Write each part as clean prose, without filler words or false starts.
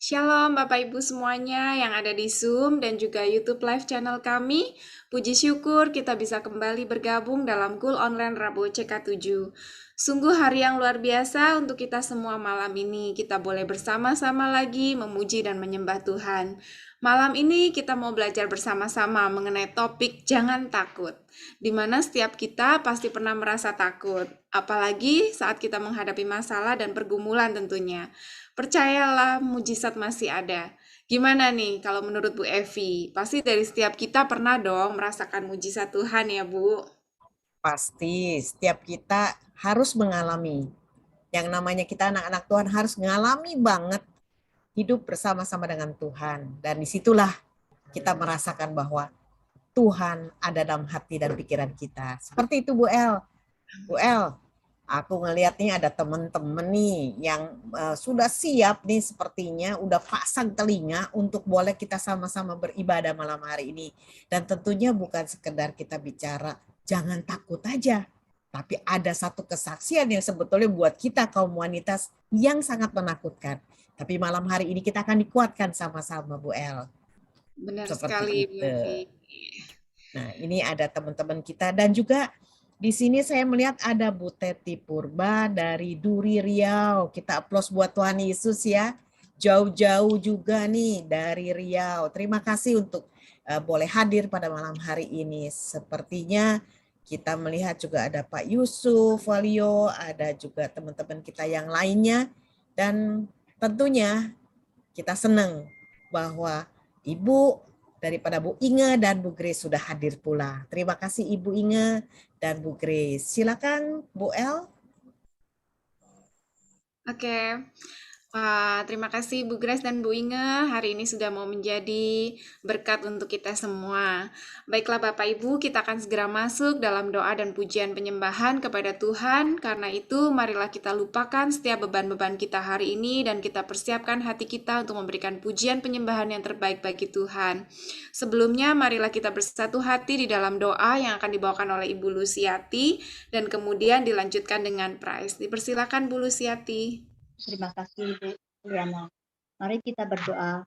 Shalom Bapak Ibu semuanya yang ada di Zoom dan juga YouTube live channel kami. Puji syukur kita bisa kembali bergabung dalam Kul Online Rabu CK7. Sungguh hari yang luar biasa untuk kita semua malam ini. Kita boleh bersama-sama lagi memuji dan menyembah Tuhan. Malam ini kita mau belajar bersama-sama mengenai topik jangan takut. Di mana setiap kita pasti pernah merasa takut. Apalagi saat kita menghadapi masalah dan pergumulan tentunya. Percayalah, mujizat masih ada. Gimana nih kalau menurut Bu Evi? Pasti dari setiap kita pernah dong merasakan mujizat Tuhan ya, Bu. Pasti setiap kita harus mengalami. Yang namanya kita anak-anak Tuhan harus mengalami banget hidup bersama-sama dengan Tuhan. Dan disitulah kita merasakan bahwa Tuhan ada dalam hati dan pikiran kita. Seperti itu Bu El. Bu El, aku ngelihat nih ada teman-teman nih yang sudah siap nih sepertinya, udah pasang telinga untuk boleh kita sama-sama beribadah malam hari ini. Dan tentunya bukan sekedar kita bicara jangan takut aja, tapi ada satu kesaksian yang sebetulnya buat kita kaum wanita yang sangat menakutkan. Tapi malam hari ini kita akan dikuatkan sama-sama Bu El. Benar Seperti sekali, Bu itu. Evi. Nah, ini ada teman-teman kita dan juga di sini saya melihat ada Bu Teti Purba dari Duri Riau. Kita aplaus buat Tuhan Yesus ya. Jauh-jauh juga nih dari Riau. Terima kasih untuk boleh hadir pada malam hari ini. Sepertinya kita melihat juga ada Pak Yusuf, Walio, ada juga teman-teman kita yang lainnya. Dan tentunya kita senang bahwa Ibu daripada Bu Inge dan Bu Grace sudah hadir pula. Terima kasih Ibu Inge dan Bu Grace. Silakan Bu El. Oke. Wah, terima kasih Bu Grace dan Bu Inge. Hari ini sudah mau menjadi berkat untuk kita semua. Baiklah Bapak Ibu, kita akan segera masuk dalam doa dan pujian penyembahan kepada Tuhan. Karena itu, marilah kita lupakan setiap beban-beban kita hari ini dan kita persiapkan hati kita untuk memberikan pujian penyembahan yang terbaik bagi Tuhan. Sebelumnya, marilah kita bersatu hati di dalam doa yang akan dibawakan oleh Ibu Lusiati dan kemudian dilanjutkan dengan praise. Dipersilakan Bu Lusiati. Terima kasih Bu Liana. Mari kita berdoa.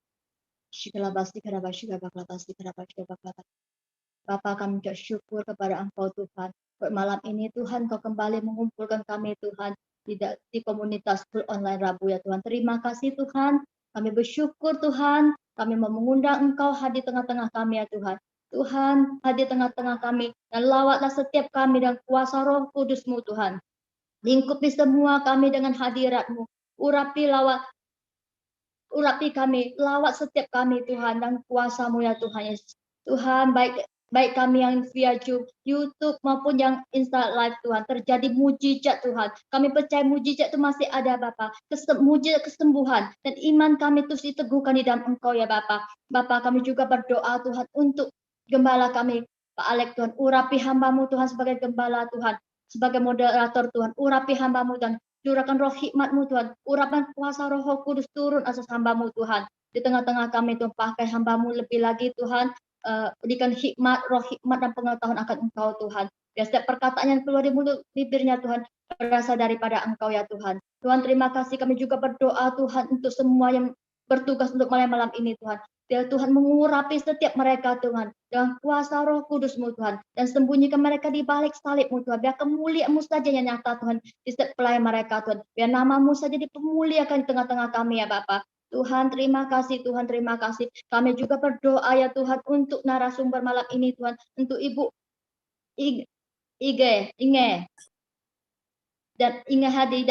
Bapa, kami bersyukur kepada Engkau Tuhan. Malam ini Tuhan Kau kembali mengumpulkan kami Tuhan di komunitas Full Online Rabu ya Tuhan. Terima kasih Tuhan. Kami bersyukur Tuhan. Kami mau mengundang Engkau hadir tengah-tengah kami ya Tuhan. Tuhan hadir tengah-tengah kami dan lawatlah setiap kami dan kuasa Roh Kudus-Mu Tuhan. Lingkupi semua kami dengan hadirat-Mu. Urapi kami, lawat setiap kami Tuhan dan kuasa-Mu ya Tuhan Yesus. Tuhan, baik kami yang via YouTube maupun yang Insta Live Tuhan, terjadi mujizat Tuhan. Kami percaya mujizat itu masih ada Bapa. Mujizat kesembuhan dan iman kami terus diteguhkan di dalam Engkau ya Bapa. Bapa, kami juga berdoa Tuhan untuk gembala kami Pak Alek Tuhan. Urapi hamba-Mu Tuhan sebagai gembala Tuhan, sebagai moderator Tuhan. Urapi hamba-Mu dan curahkan roh hikmat-Mu Tuhan, urapan kuasa Roh Kudus turun atas hamba-Mu Tuhan. Di tengah-tengah kami Tuhan, pakai hamba-Mu lebih lagi Tuhan, berikan hikmat, roh hikmat dan pengetahuan akan Engkau Tuhan. Dan setiap perkataan yang keluar di mulut bibirnya Tuhan, berasal daripada Engkau ya Tuhan. Tuhan terima kasih, kami juga berdoa Tuhan untuk semua yang bertugas untuk malam-malam ini Tuhan. Biar Tuhan mengurapi setiap mereka Tuhan dengan kuasa Roh Kudus-Mu Tuhan dan sembunyikan mereka di balik salib-Mu Tuhan. Biar kemuliaan-Mu saja yang nyata Tuhan di setiap pelayan mereka Tuhan. Biar nama-Mu saja dipermuliakan di tengah-tengah kami ya Bapak. Tuhan terima kasih, Tuhan terima kasih. Kami juga berdoa ya Tuhan untuk narasumber malam ini Tuhan, untuk Ibu Inge dan Inge Hadi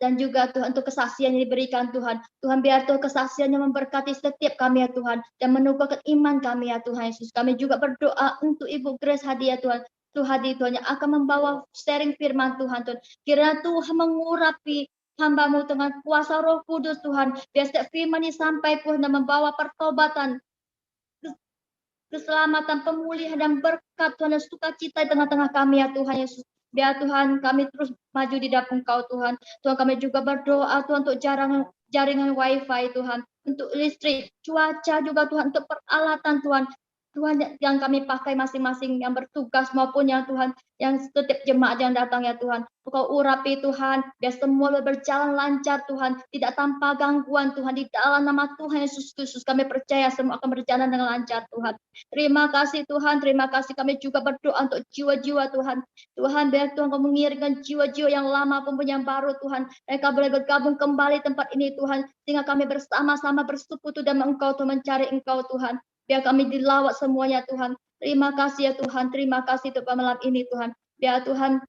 dan juga Tuhan untuk kesaksian yang diberikan Tuhan. Tuhan biar Tuhan kesaksiannya memberkati setiap kami ya Tuhan dan menumbuhkan iman kami ya Tuhan Yesus. Kami juga berdoa untuk Ibu Grace Hadi ya Tuhan. Tuhan yang akan membawa sharing firman Tuhan. Kiranya Tuhan mengurapi hamba-Mu dengan kuasa Roh Kudus Tuhan. Biar setiap firman disampaikan dan membawa pertobatan, keselamatan, pemulihan dan berkat Tuhan dan sukacita di tengah-tengah kami ya Tuhan Yesus. Biar Tuhan kami terus maju di dalam Engkau Tuhan. Tuhan kami juga berdoa Tuhan untuk jaringan wifi Tuhan. Untuk listrik, cuaca juga Tuhan. Untuk peralatan Tuhan. Tuhan, yang kami pakai masing-masing yang bertugas maupun yang Tuhan, yang setiap jemaat yang datang ya Tuhan. Engkau urapi Tuhan, biar semua berjalan lancar Tuhan, tidak tanpa gangguan Tuhan. Di dalam nama Tuhan Yesus Kristus kami percaya semua akan berjalan dengan lancar Tuhan. Terima kasih Tuhan, terima kasih. Kami juga berdoa untuk jiwa-jiwa Tuhan. Tuhan, biar Tuhan kau mengirimkan jiwa-jiwa yang lama pun yang baru Tuhan. Mereka boleh bergabung kembali tempat ini Tuhan, sehingga kami bersama-sama bersekutu dan Engkau Tuhan, mencari Engkau Tuhan. Biar kami dilawat semuanya Tuhan. Terima kasih ya Tuhan. Terima kasih untuk malam ini Tuhan. Biar Tuhan,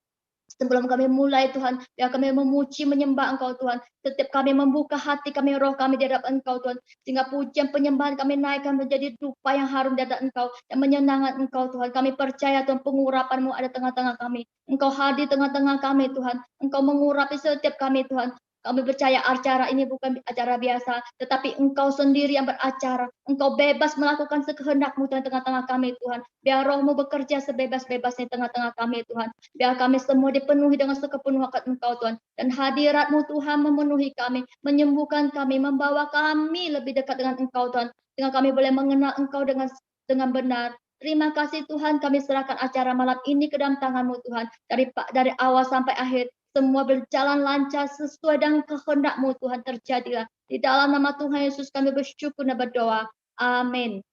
sebelum kami mulai Tuhan, biar kami memuji menyembah Engkau Tuhan. Setiap kami membuka hati kami, roh kami di hadapan Engkau Tuhan. Sehingga pujian penyembahan kami naikkan menjadi dupa yang harum di hadapan Engkau, yang menyenangkan Engkau Tuhan. Kami percaya Tuhan, pengurapan-Mu ada tengah-tengah kami. Engkau hadir tengah-tengah kami Tuhan. Engkau mengurapi setiap kami Tuhan. Kami percaya acara ini bukan acara biasa, tetapi Engkau sendiri yang beracara. Engkau bebas melakukan sekehendak-Mu Tuhan tengah-tengah kami Tuhan. Biar Roh-Mu bekerja sebebas-bebasnya tengah-tengah kami Tuhan. Biar kami semua dipenuhi dengan sekepenuhan Engkau Tuhan. Dan hadirat-Mu Tuhan memenuhi kami, menyembuhkan kami, membawa kami lebih dekat dengan Engkau Tuhan. Sehingga kami boleh mengenal Engkau dengan benar. Terima kasih Tuhan, kami serahkan acara malam ini ke dalam tangan-Mu Tuhan. Dari awal sampai akhir, semua berjalan lancar sesuai dengan kehendak-Mu Tuhan, terjadilah. Di dalam nama Tuhan Yesus kami bersyukur dan berdoa. Amin.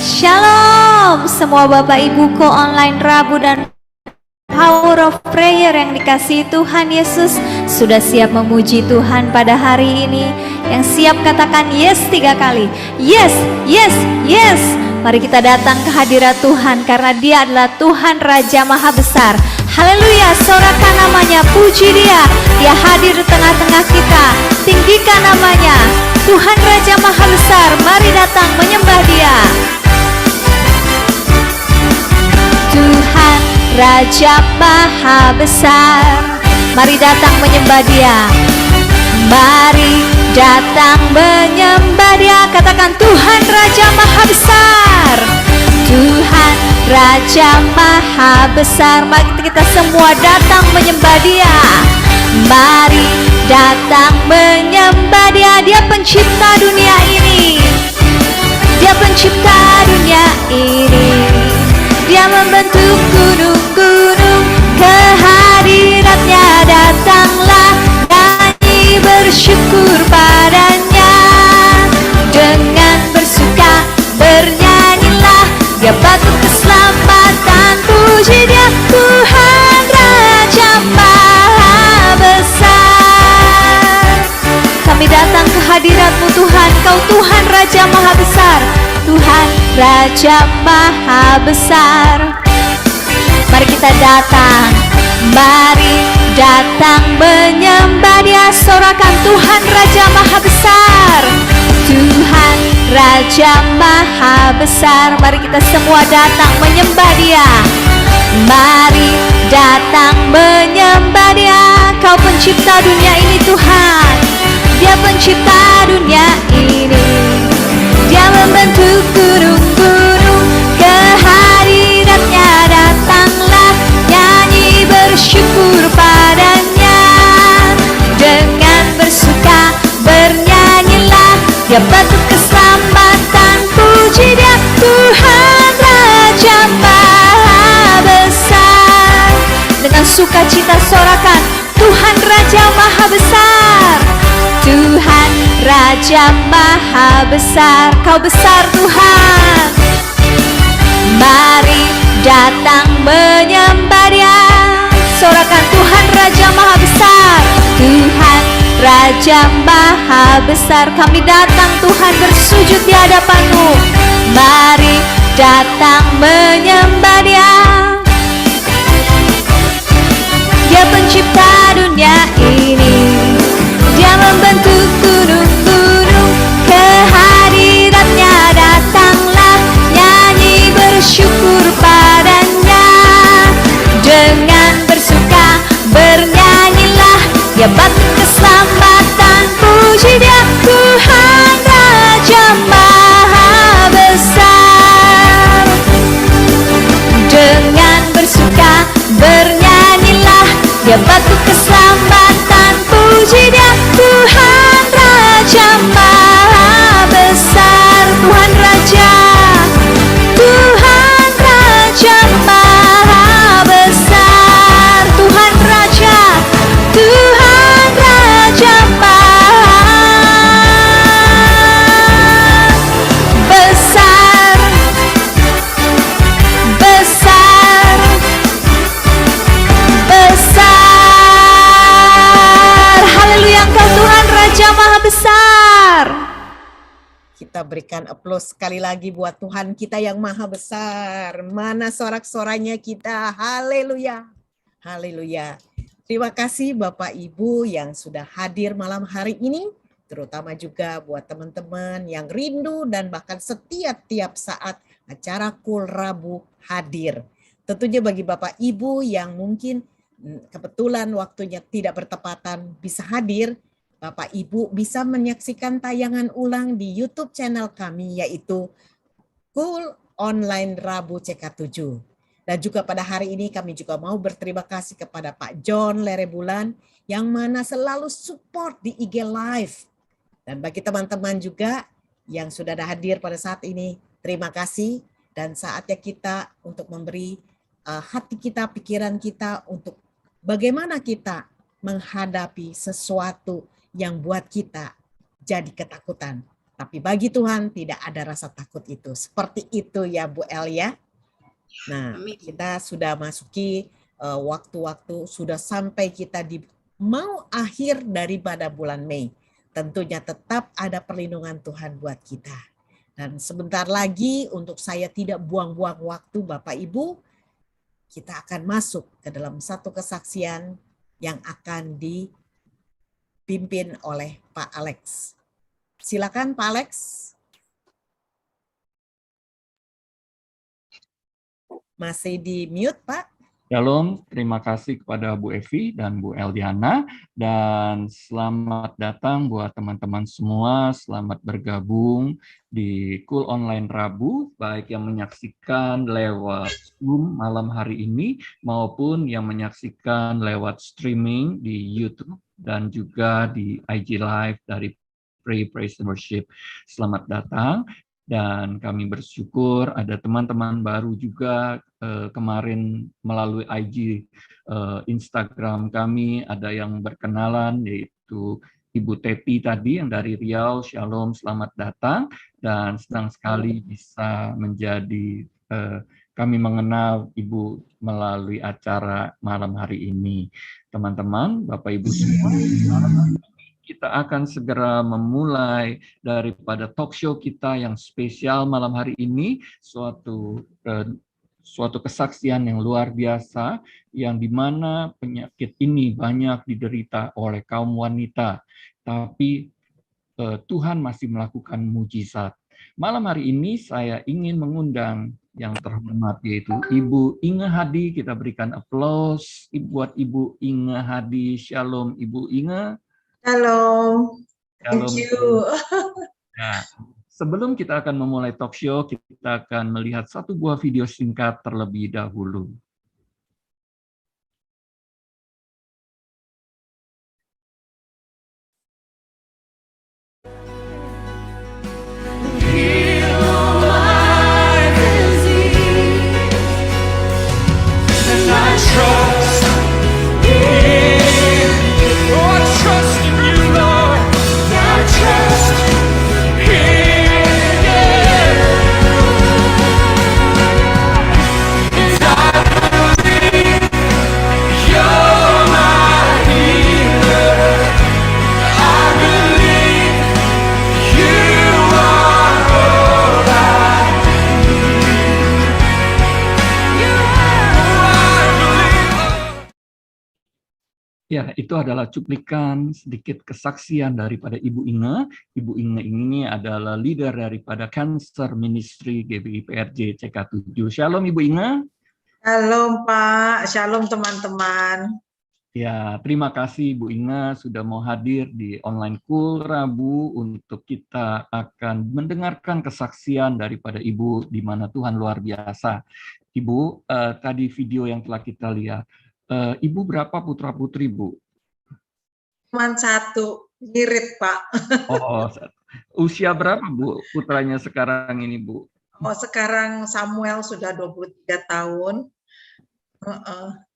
Shalom semua Bapak Ibuku online Rabu dan Power of Prayer yang dikasihi Tuhan Yesus. Sudah siap memuji Tuhan pada hari ini? Yang siap katakan yes 3 kali. Yes, yes, yes. Mari kita datang ke hadirat Tuhan karena Dia adalah Tuhan Raja Maha Besar. Haleluya, sorakan namanya, puji Dia. Dia hadir di tengah-tengah kita. Tinggikan namanya, Tuhan Raja Maha Besar. Mari datang menyembah Dia. Tuhan Raja Maha Besar, mari datang menyembah Dia. Mari datang menyembah Dia. Katakan Tuhan Raja Maha Besar. Tuhan Raja Maha Besar. Mari kita semua datang menyembah Dia. Mari datang menyembah Dia. Dia pencipta dunia ini. Dia pencipta dunia ini. Dia membentuk gunung-gunung, kehadiratnya datanglah, nyanyi bersyukur padanya. Dengan bersuka bernyanyilah, Dia batu keselamatan, puji Dia Tuhan Raja Maha Besar. Kami datang ke hadirat-Mu Tuhan, Kau Tuhan Raja Maha Besar, Tuhan Raja Maha Besar. Mari kita datang, mari datang menyembah Dia. Sorakan Tuhan Raja Maha Besar, Tuhan Raja Maha Besar. Mari kita semua datang menyembah Dia. Mari datang menyembah Dia. Kau pencipta dunia ini Tuhan. Dia pencipta dunia ini. Dia membentuk gunung-gunung, kehadiratnya datanglah, nyanyi bersyukur padanya. Dengan bersuka bernyanyilah, Dia batu keselamatan, puji Dia Tuhan Raja Maha Besar. Dengan sukacita sorakan Tuhan Raja Maha Besar, Tuhan Raja Maha Besar. Kau besar Tuhan. Mari datang menyembah Dia. Sorakan Tuhan Raja Maha Besar, Tuhan Raja Maha Besar. Kami datang Tuhan bersujud di hadapan-Mu. Mari datang menyembah Dia. Dia pencipta dunia ini. Dia membentuk gunung-gunung, kehadiratnya datanglah, nyanyi bersyukur padanya. Dengan bersuka bernyanyilah, Dia batu keselamatan, puji Dia Tuhan Raja Maha Besar. Kita berikan aplaus sekali lagi buat Tuhan kita yang maha besar. Mana sorak-soranya kita? Haleluya. Haleluya. Terima kasih Bapak Ibu yang sudah hadir malam hari ini. Terutama juga buat teman-teman yang rindu dan bahkan setiap saat acara Kul Rabu hadir. Tentunya bagi Bapak Ibu yang mungkin kebetulan waktunya tidak bertepatan bisa hadir, Bapak Ibu bisa menyaksikan tayangan ulang di YouTube channel kami yaitu Kul Online Rabu CK7. Dan juga pada hari ini kami juga mau berterima kasih kepada Pak John Lerebulan yang mana selalu support di IG Live. Dan bagi teman-teman juga yang sudah hadir pada saat ini, terima kasih dan saatnya kita untuk memberi hati kita, pikiran kita untuk bagaimana kita menghadapi sesuatu yang buat kita jadi ketakutan. Tapi bagi Tuhan tidak ada rasa takut itu. Seperti itu ya Bu El ya. Nah, kita sudah masuki waktu-waktu, sudah sampai kita di mau akhir daripada bulan Mei. Tentunya tetap ada perlindungan Tuhan buat kita. Dan sebentar lagi untuk saya tidak buang-buang waktu Bapak Ibu, kita akan masuk ke dalam satu kesaksian yang akan dipimpin oleh Pak Alex. Silakan Pak Alex. Masih di mute Pak. Shalom, terima kasih kepada Bu Evi dan Bu Eldiana, dan selamat datang buat teman-teman semua, selamat bergabung di Kul Online Rabu, baik yang menyaksikan lewat Zoom malam hari ini, maupun yang menyaksikan lewat streaming di YouTube, dan juga di IG Live dari Pray, Praise, and Worship. Selamat datang. Dan kami bersyukur ada teman-teman baru juga kemarin melalui IG Instagram kami, ada yang berkenalan yaitu Ibu Teti tadi yang dari Riau. Shalom, selamat datang, dan senang sekali bisa menjadi kami mengenal Ibu melalui acara malam hari ini. Teman-teman, Bapak Ibu semua, kita akan segera memulai daripada talk show kita yang spesial malam hari ini, suatu kesaksian yang luar biasa, yang dimana penyakit ini banyak diderita oleh kaum wanita, tapi Tuhan masih melakukan mujizat. Malam hari ini saya ingin mengundang yang terhormat yaitu Ibu Inge Hadi. Kita berikan aplaus buat Ibu Inge Hadi. Shalom Ibu Inge. Halo, thank you. Nah, sebelum kita akan memulai talk show, kita akan melihat satu buah video singkat terlebih dahulu. Ya, itu adalah cuplikan sedikit kesaksian daripada Ibu Inge. Ibu Inge ini adalah leader daripada Cancer Ministry GBI PRJ CK7. Shalom Ibu Inge. Shalom Pak, shalom teman-teman. Ya, terima kasih Bu Inge sudah mau hadir di Online Kul Rabu untuk kita akan mendengarkan kesaksian daripada Ibu di mana Tuhan luar biasa. Ibu, tadi video yang telah kita lihat, Ibu berapa putra-putri, Bu? Cuma satu, ngirit Pak. Oh, usia berapa Bu putranya sekarang ini, Bu? Oh, sekarang Samuel sudah 23 tahun.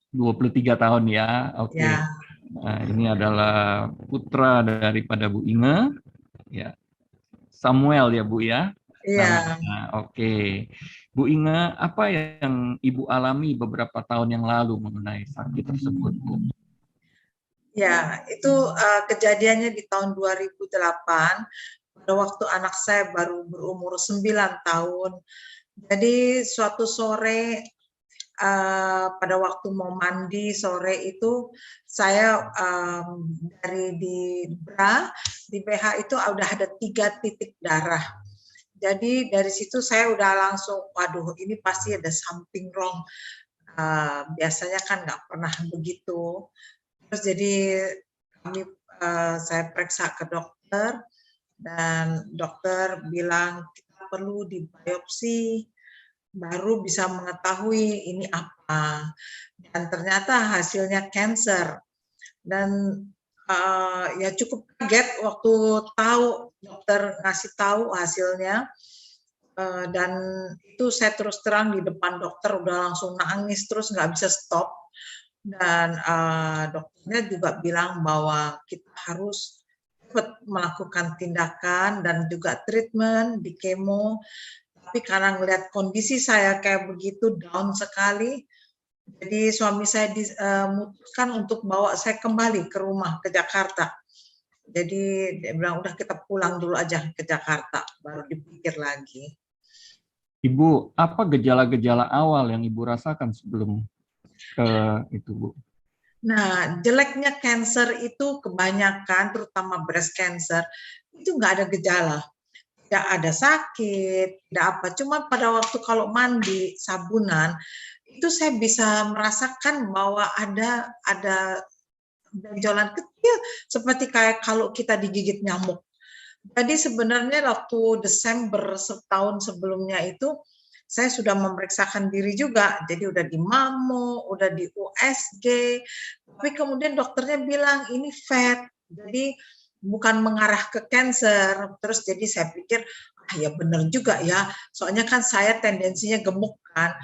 23 tahun ya, oke. Ya. Nah, ini adalah putra daripada Bu Inge, ya. Samuel ya Bu ya. Iya. Nah, oke. Bu Inge, apa yang Ibu alami beberapa tahun yang lalu mengenai sakit tersebut, Bu? Ya, itu kejadiannya di tahun 2008. pada waktu anak saya baru berumur 9 tahun. Jadi suatu sore pada waktu mau mandi sore itu saya dari di bra di BH itu udah ada 3 titik darah. Jadi dari situ saya udah langsung, waduh ini pasti ada something wrong. Biasanya kan nggak pernah begitu. Terus jadi saya periksa ke dokter dan dokter bilang kita perlu dibiopsi baru bisa mengetahui ini apa, dan ternyata hasilnya cancer. Dan ya cukup kaget waktu tahu dokter ngasih tahu hasilnya, dan itu saya terus terang di depan dokter udah langsung nangis terus nggak bisa stop, dan dokternya juga bilang bahwa kita harus cepat melakukan tindakan dan juga treatment di kemo. Tapi karena ngelihat kondisi saya kayak begitu down sekali, jadi suami saya memutuskan untuk bawa saya kembali ke rumah ke Jakarta. Jadi dia bilang udah kita pulang dulu aja ke Jakarta, baru dipikir lagi. Ibu, apa gejala-gejala awal yang Ibu rasakan sebelum itu, Bu? Nah, jeleknya cancer itu kebanyakan, terutama breast cancer, itu nggak ada gejala. Tidak ada sakit, tidak apa. Cuma pada waktu kalau mandi sabunan, itu saya bisa merasakan bahwa ada benjolan kecil seperti kayak kalau kita digigit nyamuk. Jadi sebenarnya waktu Desember setahun sebelumnya itu saya sudah memeriksakan diri juga. Jadi udah di mammo, udah di USG, tapi kemudian dokternya bilang ini fat. Jadi bukan mengarah ke cancer. Terus jadi saya pikir ya benar juga ya. Soalnya kan saya tendensinya gemuk kan.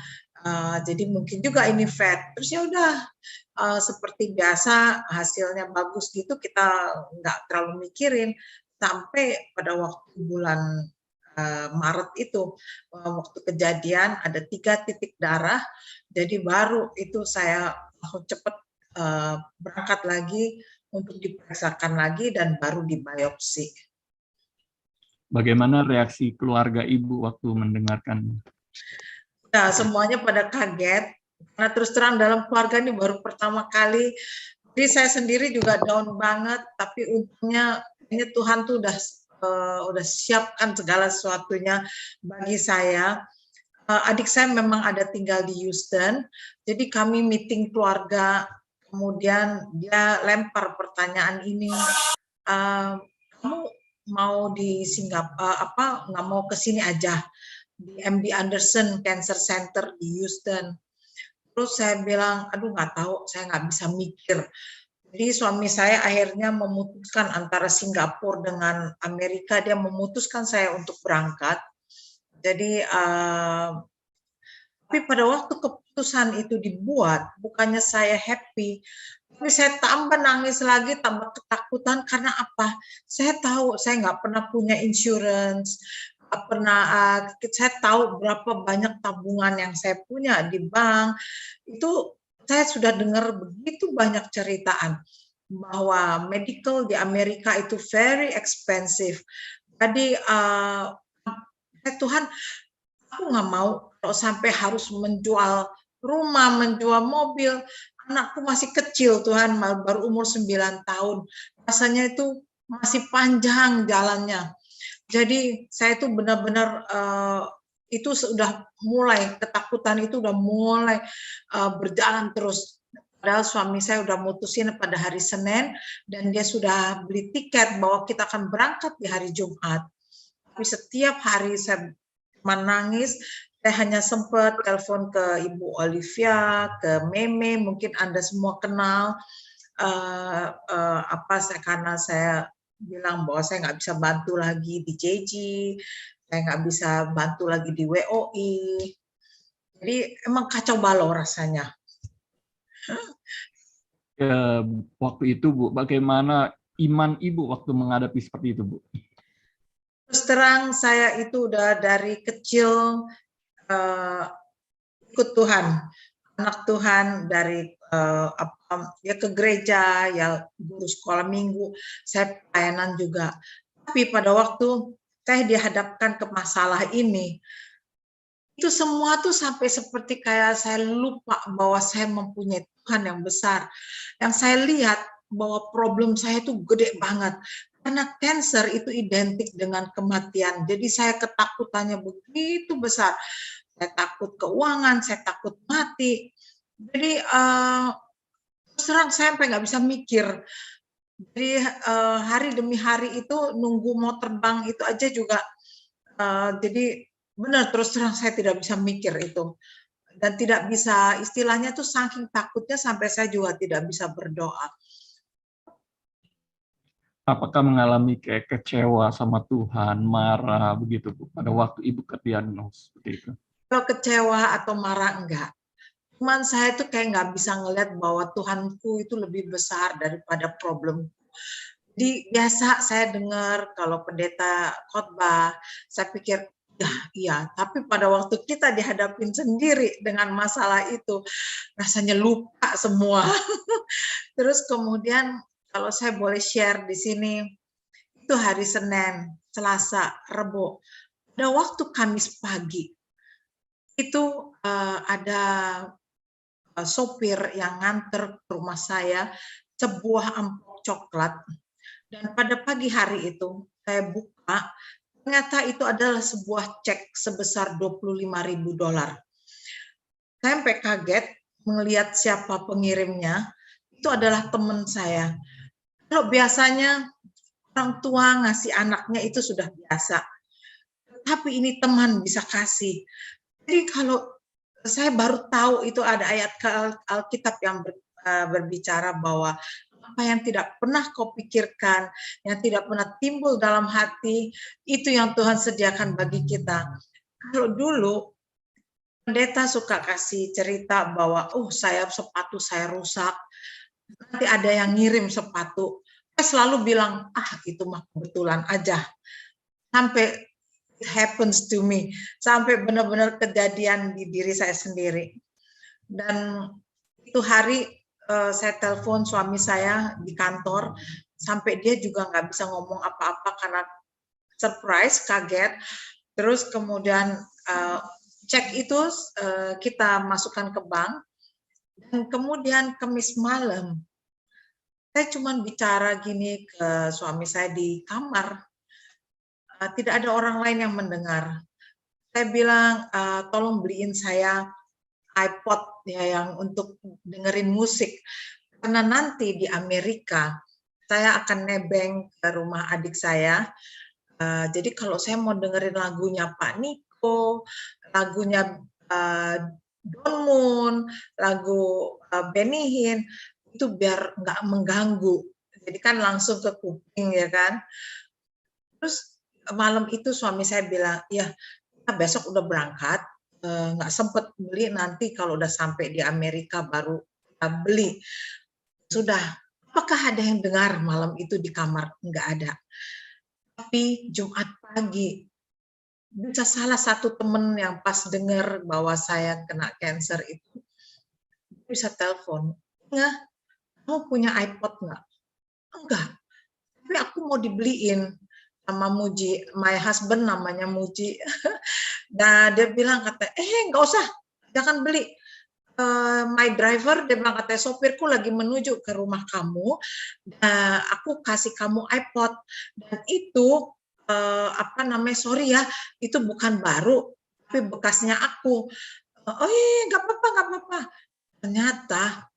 Jadi mungkin juga ini fat. Terus ya udah seperti biasa hasilnya bagus gitu, kita nggak terlalu mikirin sampai pada waktu bulan Maret itu waktu kejadian ada 3 titik darah. Jadi baru itu saya langsung cepat berangkat lagi untuk diperiksakan lagi dan baru dibiopsi. Bagaimana reaksi keluarga Ibu waktu mendengarkan? Nah, semuanya pada kaget. Karena terus terang dalam keluarga ini baru pertama kali. Jadi saya sendiri juga down banget. Tapi untungnya ini Tuhan tuh udah siapkan segala sesuatunya bagi saya. Adik saya memang ada tinggal di Houston. Jadi kami meeting keluarga. Kemudian dia lempar pertanyaan ini, kamu mau di Singapura nggak mau ke sini aja di MD Anderson Cancer Center di Houston. Terus saya bilang aduh nggak tahu, saya nggak bisa mikir. Jadi suami saya akhirnya memutuskan antara Singapura dengan Amerika. Dia memutuskan saya untuk berangkat. Jadi tapi pada waktu keputusan itu dibuat, bukannya saya happy, tapi saya tambah nangis lagi, tambah ketakutan. Karena apa? Saya tahu saya nggak pernah punya insurance, saya tahu berapa banyak tabungan yang saya punya di bank. Itu saya sudah dengar begitu banyak ceritaan bahwa medical di Amerika itu very expensive. Jadi Tuhan, aku nggak mau kalau sampai harus menjual rumah, menjual mobil. Anakku masih kecil, Tuhan, baru umur 9 tahun. Rasanya itu masih panjang jalannya. Jadi saya itu benar-benar itu sudah mulai, ketakutan itu udah mulai berjalan terus. Padahal suami saya udah mutusin pada hari Senin dan dia sudah beli tiket bahwa kita akan berangkat di hari Jumat. Tapi setiap hari saya menangis. Saya hanya sempat telepon ke Ibu Olivia, ke Meme, mungkin Anda semua kenal. Karena saya bilang bahwa saya nggak bisa bantu lagi di JG, saya nggak bisa bantu lagi di WOI. Jadi emang kacau balau rasanya. Waktu itu, Bu, bagaimana iman Ibu waktu menghadapi seperti itu, Bu? Terus terang saya itu udah dari kecil ikut Tuhan, anak Tuhan dari ya ke gereja, ya guru sekolah minggu, saya pelayanan juga. Tapi pada waktu saya dihadapkan ke masalah ini, itu semua tuh sampai seperti kayak saya lupa bahwa saya mempunyai Tuhan yang besar. Yang saya lihat bahwa problem saya itu gede banget. Karena cancer itu identik dengan kematian. Jadi saya ketakutannya begitu besar. Saya takut keuangan, saya takut mati. Jadi terus terang saya sampai nggak bisa mikir. Jadi hari demi hari itu nunggu mau terbang itu aja juga. Jadi benar terus terang saya tidak bisa mikir itu. Dan tidak bisa, istilahnya tuh saking takutnya sampai saya juga tidak bisa berdoa. Apakah mengalami kayak kecewa sama Tuhan, marah begitu Bu, pada waktu Ibu kediagnos seperti itu? Kalau kecewa atau marah enggak. Cuman saya tuh kayak nggak bisa ngelihat bahwa Tuhanku itu lebih besar daripada problem. Jadi biasa saya dengar kalau pendeta khotbah, saya pikir ya iya, tapi pada waktu kita dihadapin sendiri dengan masalah itu, rasanya lupa semua. Terus kemudian kalau saya boleh share di sini, itu hari Senin, Selasa, Rebo. Pada waktu Kamis pagi, itu ada sopir yang nganter ke rumah saya sebuah amplop coklat. Dan pada pagi hari itu, saya buka, ternyata itu adalah sebuah cek sebesar $25.000. Saya sampai kaget melihat siapa pengirimnya, itu adalah teman saya. Kalau biasanya orang tua ngasih anaknya itu sudah biasa, tapi ini teman bisa kasih. Jadi kalau saya baru tahu itu ada ayat Alkitab yang berbicara bahwa apa yang tidak pernah kau pikirkan, yang tidak pernah timbul dalam hati, itu yang Tuhan sediakan bagi kita. Kalau dulu pendeta suka kasih cerita bahwa sepatu saya rusak, nanti ada yang ngirim sepatu. Saya selalu bilang, itu mah kebetulan aja. Sampai it happens to me, sampai benar-benar kejadian di diri saya sendiri. Dan itu hari saya telepon suami saya di kantor, sampai dia juga nggak bisa ngomong apa-apa karena surprise, kaget. Terus kemudian cek itu kita masukkan ke bank, dan kemudian Kamis malam, saya cuma bicara gini ke suami saya di kamar, tidak ada orang lain yang mendengar. Saya bilang, tolong beliin saya iPod ya yang untuk dengerin musik. Karena nanti di Amerika, saya akan nebeng ke rumah adik saya. Jadi kalau saya mau dengerin lagunya Pak Niko, lagunya Don Moon, lagu Benny Hinn, itu biar nggak mengganggu. Jadi kan langsung ke kuping ya kan. Terus malam itu suami saya bilang, ya kita besok udah berangkat, nggak sempet beli, nanti kalau udah sampai di Amerika baru kita beli. Sudah, apakah ada yang dengar malam itu di kamar? Nggak ada. Tapi Jumat pagi, bisa salah satu temen yang pas dengar bahwa saya kena cancer itu, bisa telepon, nggak, kamu punya iPod nggak? Enggak, tapi aku mau dibeliin sama Muji, my husband namanya Muji. Dan dia bilang kata, nggak usah, jangan beli. My driver, dia bilang kata, sopirku lagi menuju ke rumah kamu, aku kasih kamu iPod, dan itu sorry ya, itu bukan baru, tapi bekasnya aku. Nggak apa-apa. Ternyata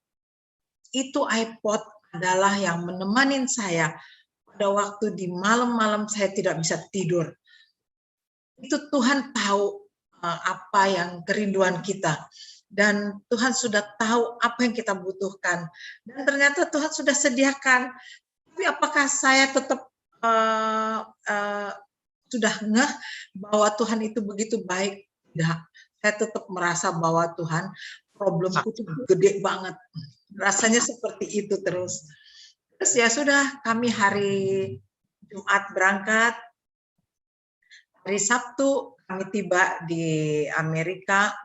itu iPod adalah yang menemani saya pada waktu di malam-malam saya tidak bisa tidur. Itu Tuhan tahu apa yang kerinduan kita. Dan Tuhan sudah tahu apa yang kita butuhkan. Dan ternyata Tuhan sudah sediakan. Tapi apakah saya tetap sudah ngeh bahwa Tuhan itu begitu baik? Tidak. Saya tetap merasa bahwa Tuhan, problemku itu gede banget. Rasanya seperti itu terus. Terus ya sudah, kami hari Jumat berangkat, hari Sabtu kami tiba di Amerika,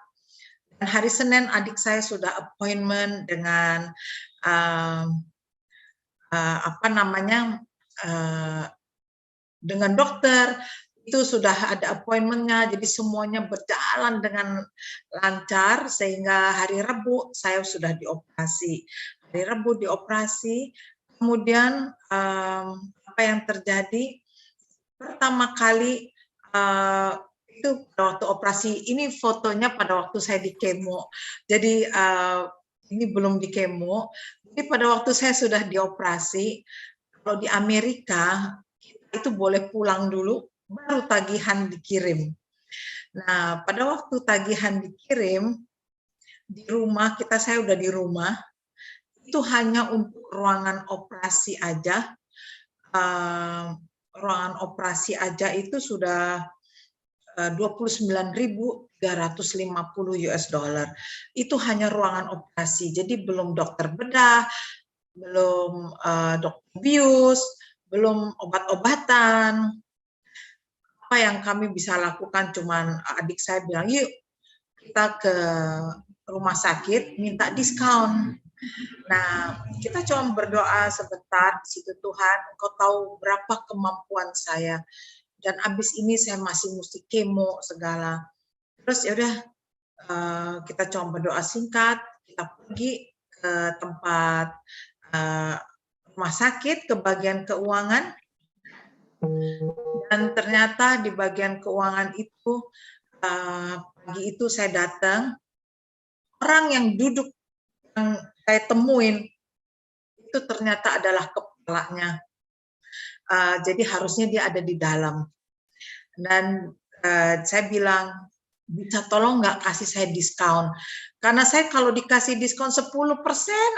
dan hari Senin adik saya sudah appointment dengan dengan dokter. Itu sudah ada appointment-nya, jadi semuanya berjalan dengan lancar sehingga hari Rabu saya sudah dioperasi. Hari Rabu dioperasi, kemudian apa yang terjadi? Pertama kali itu waktu operasi, ini fotonya pada waktu saya di kemo. Jadi ini belum di kemo. Jadi pada waktu saya sudah dioperasi, kalau di Amerika itu boleh pulang dulu, baru tagihan dikirim. Nah, pada waktu tagihan dikirim, di rumah, saya udah di rumah, itu hanya untuk ruangan operasi aja. Ruangan operasi aja itu sudah 29.350 US dollar. Itu hanya ruangan operasi, jadi belum dokter bedah, belum dokter bius, belum obat-obatan. Apa yang kami bisa lakukan, cuman adik saya bilang, yuk kita ke rumah sakit minta diskon. Nah, kita cuma berdoa sebentar di situ, Tuhan, Engkau tahu berapa kemampuan saya, dan abis ini saya masih mesti kemo segala. Terus ya udah, kita cuma berdoa singkat, kita pergi ke tempat rumah sakit, ke bagian keuangan, dan ternyata di bagian keuangan itu pagi itu saya datang, orang yang duduk yang saya temuin itu ternyata adalah kepalanya. Jadi harusnya dia ada di dalam. Dan saya bilang, bisa tolong nggak kasih saya diskon? Karena saya kalau dikasih diskon 10%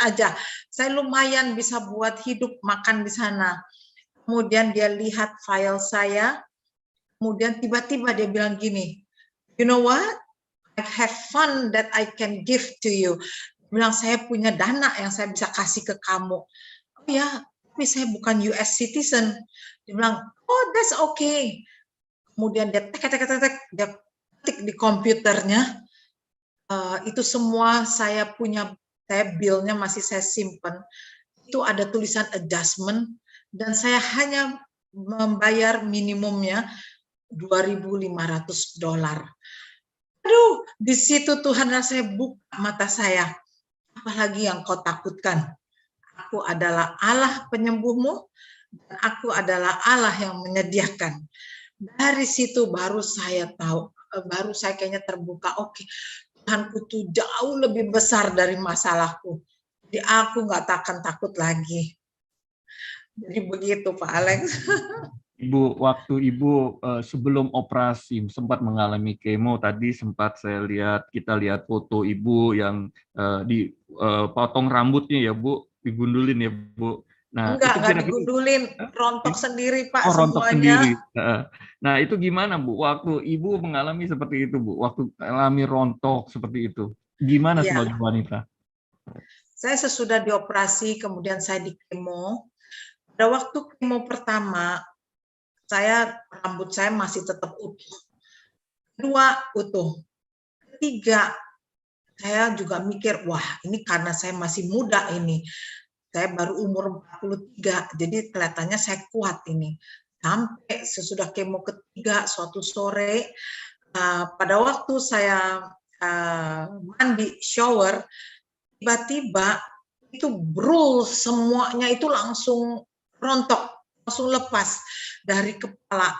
aja, saya lumayan bisa buat hidup makan di sana. Kemudian dia lihat file saya, kemudian tiba-tiba dia bilang gini, you know what? I have fund that I can give to you. Dia bilang, saya punya dana yang saya bisa kasih ke kamu. Oh ya, tapi saya bukan US citizen. Dia bilang, oh that's okay. Kemudian dia dia ketik di komputernya, itu semua saya punya, saya bill-nya masih saya simpen. Itu ada tulisan adjustment, dan saya hanya membayar minimumnya $2.500. Aduh, di situ Tuhan rasanya buka mata saya. Apalagi yang kau takutkan? Aku adalah Allah penyembuhmu, dan aku adalah Allah yang menyediakan. Dari situ baru saya tahu, baru saya kayaknya terbuka, oke, Tuhanku tuh jauh lebih besar dari masalahku. Jadi aku nggak akan takut lagi. Jadi begitu Pak Alex. Ibu, waktu Ibu sebelum operasi sempat mengalami kemo, tadi sempat kita lihat foto Ibu yang dipotong rambutnya ya Bu, digundulin ya Bu. Nah, enggak digundulin, rontok sendiri Pak, rontok semuanya. Sendiri. Nah, itu gimana Bu? Waktu Ibu mengalami seperti itu Bu, waktu mengalami rontok seperti itu, gimana Ya. sebagai wanita? Saya sesudah dioperasi, kemudian saya di kemo. Pada waktu kemo pertama, rambut saya masih tetap utuh. Kedua, utuh. Ketiga, saya juga mikir, wah ini karena saya masih muda ini. Saya baru umur 43, jadi kelihatannya saya kuat ini. Sampai sesudah kemo ketiga, suatu sore, pada waktu saya mandi, shower, tiba-tiba itu brul, semuanya itu langsung rontok, langsung lepas dari kepala.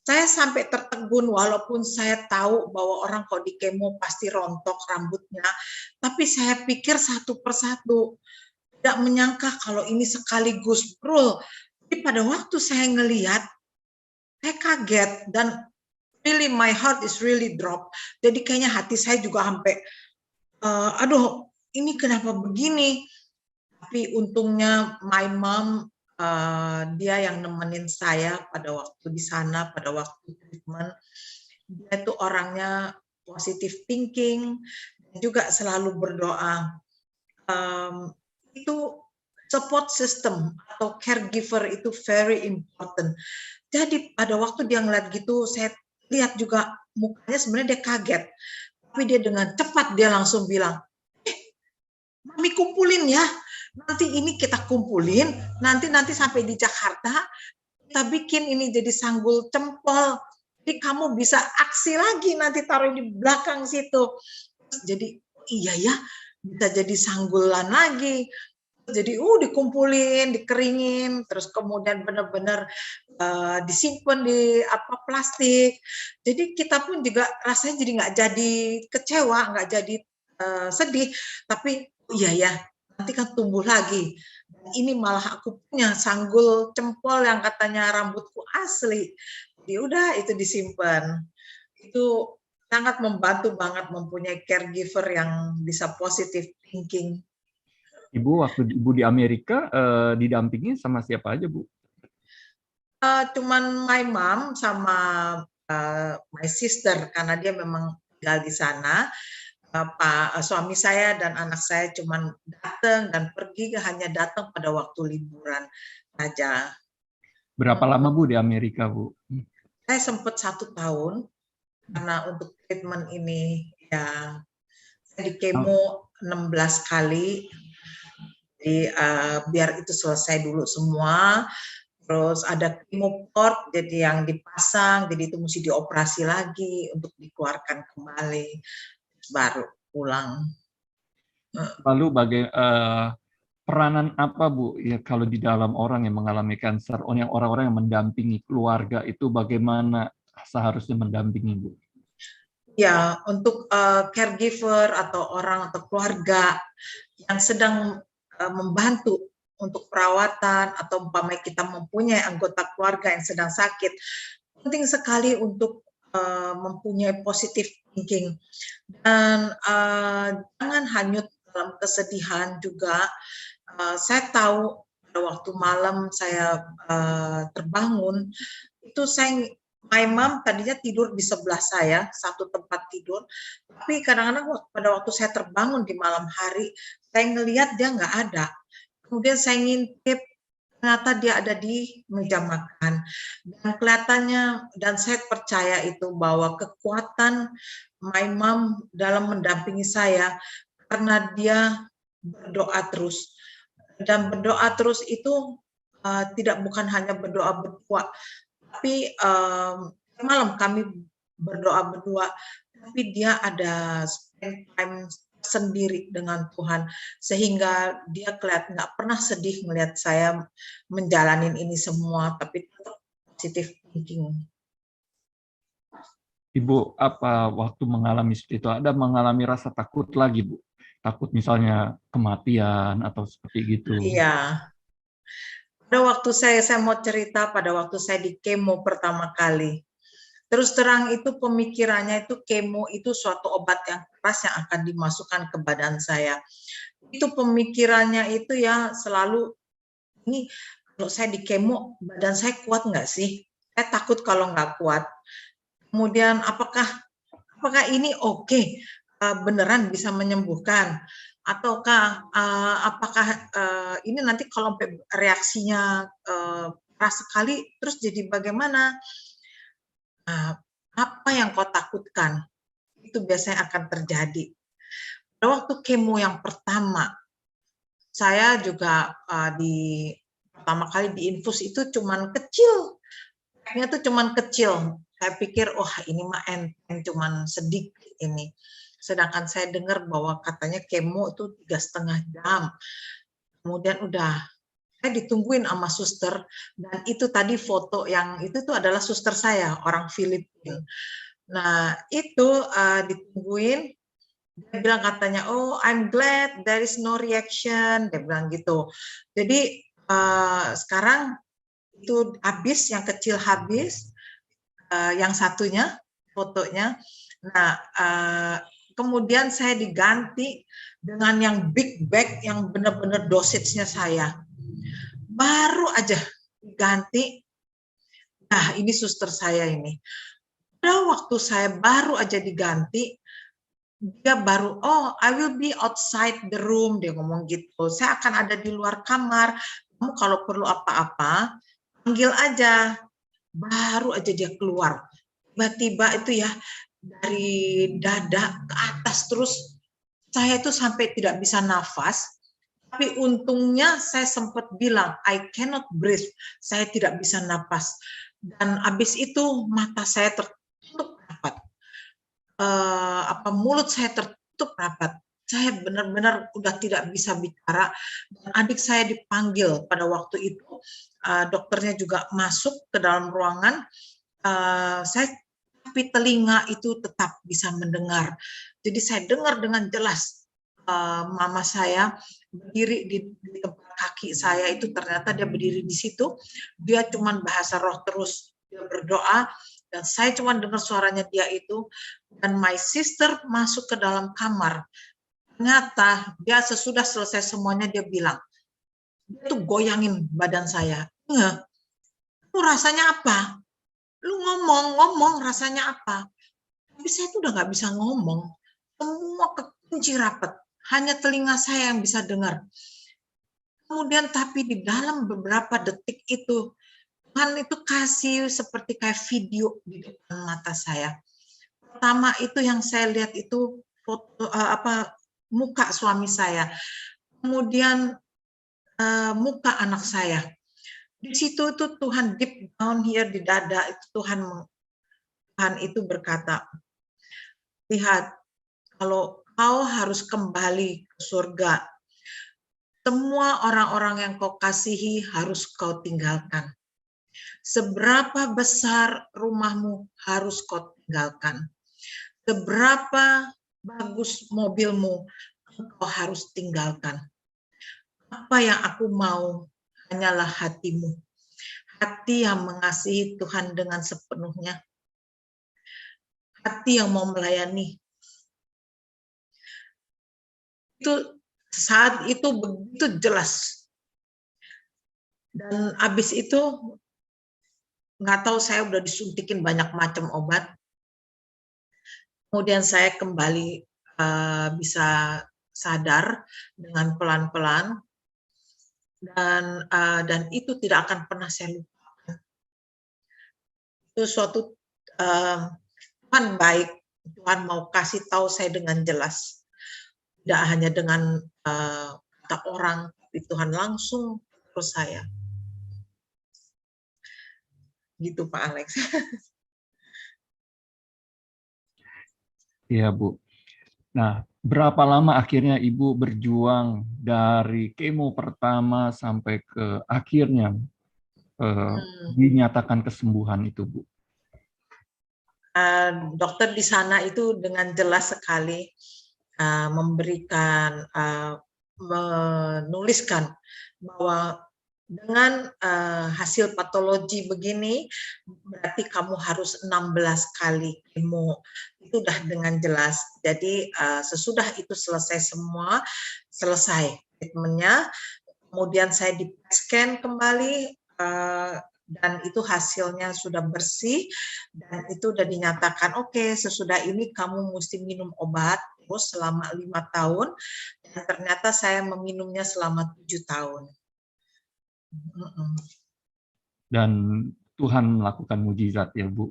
Saya sampai tertegun, walaupun saya tahu bahwa orang kalau di kemo pasti rontok rambutnya, tapi saya pikir satu persatu, tidak menyangka kalau ini sekaligus brul. Jadi pada waktu saya ngelihat, saya kaget, dan really my heart is really drop. Jadi kayaknya hati saya juga sampai, aduh ini kenapa begini? Tapi untungnya my mom, dia yang nemenin saya pada waktu di sana, pada waktu treatment. Dia itu orangnya positive thinking, juga selalu berdoa. Itu support system atau caregiver itu very important. Jadi pada waktu dia ngeliat gitu, saya lihat juga mukanya sebenarnya dia kaget. Tapi dia dengan cepat dia langsung bilang, Mami kumpulin ya, nanti ini kita kumpulin, nanti sampai di Jakarta, kita bikin ini jadi sanggul cempol. Jadi kamu bisa aksi lagi nanti taruh di belakang situ. Jadi iya ya, bisa jadi sanggulan lagi. Jadi dikumpulin, dikeringin, terus kemudian benar-benar disimpan di plastik. Jadi kita pun juga rasanya jadi nggak jadi kecewa, nggak jadi sedih, tapi iya ya, nanti kan tumbuh lagi. Ini malah aku punya sanggul cempol yang katanya rambutku asli. Jadi udah itu disimpan. Itu sangat membantu banget mempunyai caregiver yang bisa positive thinking. Ibu waktu Ibu di Amerika didampingi sama siapa aja, Bu? Cuman my mom sama my sister karena dia memang tinggal di sana. Suami saya dan anak saya cuman datang dan pergi, hanya datang pada waktu liburan saja. Berapa lama Bu di Amerika, Bu? Saya sempat 1 tahun karena untuk treatment ini ya saya di kemo 16 kali. Jadi biar itu selesai dulu semua. Terus ada chemoport, jadi yang dipasang, jadi itu mesti dioperasi lagi untuk dikeluarkan kembali, baru pulang. Lalu peranan apa Bu ya kalau di dalam orang yang mengalami kanker, orang-orang yang mendampingi keluarga itu bagaimana seharusnya mendampingi Bu? Ya, untuk caregiver atau orang atau keluarga yang sedang membantu untuk perawatan atau umpamanya kita mempunyai anggota keluarga yang sedang sakit, penting sekali untuk mempunyai positive thinking dan jangan hanyut dalam kesedihan juga. Saya tahu pada waktu malam saya terbangun itu my mom tadinya tidur di sebelah saya, satu tempat tidur, tapi kadang-kadang pada waktu saya terbangun di malam hari, saya ngelihat dia nggak ada. Kemudian saya ngintip, ternyata dia ada di meja makan. Dan kelihatannya, dan saya percaya itu bahwa kekuatan my mom dalam mendampingi saya, karena dia berdoa terus. Dan berdoa terus itu bukan hanya berdoa berdua, tapi malam kami berdoa berdua, tapi dia ada spend time sendiri dengan Tuhan, sehingga dia kelihatan nggak pernah sedih melihat saya menjalanin ini semua, tapi tetap positive thinking. Ibu, apa waktu mengalami seperti itu, ada mengalami rasa takut lagi, Bu? Takut misalnya kematian atau seperti gitu? Iya. Pada waktu saya mau cerita, pada waktu saya di kemo pertama kali, terus terang itu pemikirannya itu kemo itu suatu obat yang keras yang akan dimasukkan ke badan saya. Itu pemikirannya itu ya selalu, ini kalau saya di kemo badan saya kuat nggak sih? Saya takut kalau nggak kuat. Kemudian apakah ini oke, beneran bisa menyembuhkan? Ataukah apakah ini nanti kalau reaksinya keras sekali terus jadi bagaimana? Apa yang kau takutkan itu biasanya akan terjadi. Pada waktu kemo yang pertama, saya juga pertama kali diinfus itu cuman kecil, kayaknya tuh cuman kecil. Saya pikir, ini mah enteng, cuman sedikit ini. Sedangkan saya dengar bahwa katanya kemo itu 3,5 jam. Kemudian udah saya ditungguin sama suster, dan itu tadi foto yang itu tuh adalah suster saya, orang Filipina. Nah itu ditungguin, dia bilang katanya, I'm glad there is no reaction, dia bilang gitu. Jadi sekarang itu habis, yang kecil habis, yang satunya fotonya. Nah kemudian saya diganti dengan yang big bag yang benar-benar dosage-nya saya. Baru aja diganti, nah ini suster saya ini. Pada waktu saya baru aja diganti, dia baru, I will be outside the room, dia ngomong gitu. Saya akan ada di luar kamar, kamu kalau perlu apa-apa, panggil aja. Baru aja dia keluar. Tiba-tiba itu ya, dari dada ke atas terus, saya itu sampai tidak bisa nafas. Tapi untungnya saya sempat bilang, I cannot breathe, saya tidak bisa napas. Dan habis itu mata saya tertutup rapat, mulut saya tertutup rapat. Saya benar-benar udah tidak bisa bicara. Dan adik saya dipanggil pada waktu itu, dokternya juga masuk ke dalam ruangan. Tapi telinga itu tetap bisa mendengar. Jadi saya dengar dengan jelas mama saya berdiri di tempat kaki saya itu, ternyata dia berdiri di situ. Dia cuman bahasa roh terus, dia berdoa, dan saya cuman dengar suaranya dia itu. Dan my sister masuk ke dalam kamar. Ternyata dia sesudah selesai semuanya, dia bilang, dia tuh goyangin badan saya. Lu rasanya apa? Lu ngomong rasanya apa? Tapi saya tuh udah nggak bisa ngomong. Semua kekunci rapat. Hanya telinga saya yang bisa dengar. Kemudian tapi di dalam beberapa detik itu, Tuhan itu kasih seperti kayak video di depan mata saya. Pertama itu yang saya lihat itu foto muka suami saya. Kemudian muka anak saya. Di situ itu Tuhan deep down here di dada itu Tuhan itu berkata, lihat, kalau kau harus kembali ke surga, semua orang-orang yang kau kasihi harus kau tinggalkan. Seberapa besar rumahmu harus kau tinggalkan. Seberapa bagus mobilmu kau harus tinggalkan. Apa yang aku mau hanyalah hatimu. Hati yang mengasihi Tuhan dengan sepenuhnya. Hati yang mau melayani. Itu saat itu begitu jelas. Dan habis itu nggak tahu, saya udah disuntikin banyak macam obat. Kemudian saya kembali bisa sadar dengan pelan-pelan, dan itu tidak akan pernah saya lupakan. Itu suatu Tuhan baik, Tuhan mau kasih tahu saya dengan jelas, tidak hanya dengan kata orang, tapi Tuhan langsung terus saya. Gitu Pak Alex. Iya Bu. Nah, berapa lama akhirnya Ibu berjuang dari kemo pertama sampai ke akhirnya dinyatakan kesembuhan itu, Bu? Dokter di sana itu dengan jelas sekali memberikan, menuliskan bahwa dengan hasil patologi begini, berarti kamu harus 16 kali kemo. Itu udah dengan jelas. Jadi sesudah itu selesai semua, selesai treatmentnya, kemudian saya di scan kembali, dan itu hasilnya sudah bersih, dan itu udah dinyatakan, oke, sesudah ini kamu mesti minum obat terus selama 5 tahun, dan ternyata saya meminumnya selama 7 tahun. Dan Tuhan melakukan mujizat ya Bu.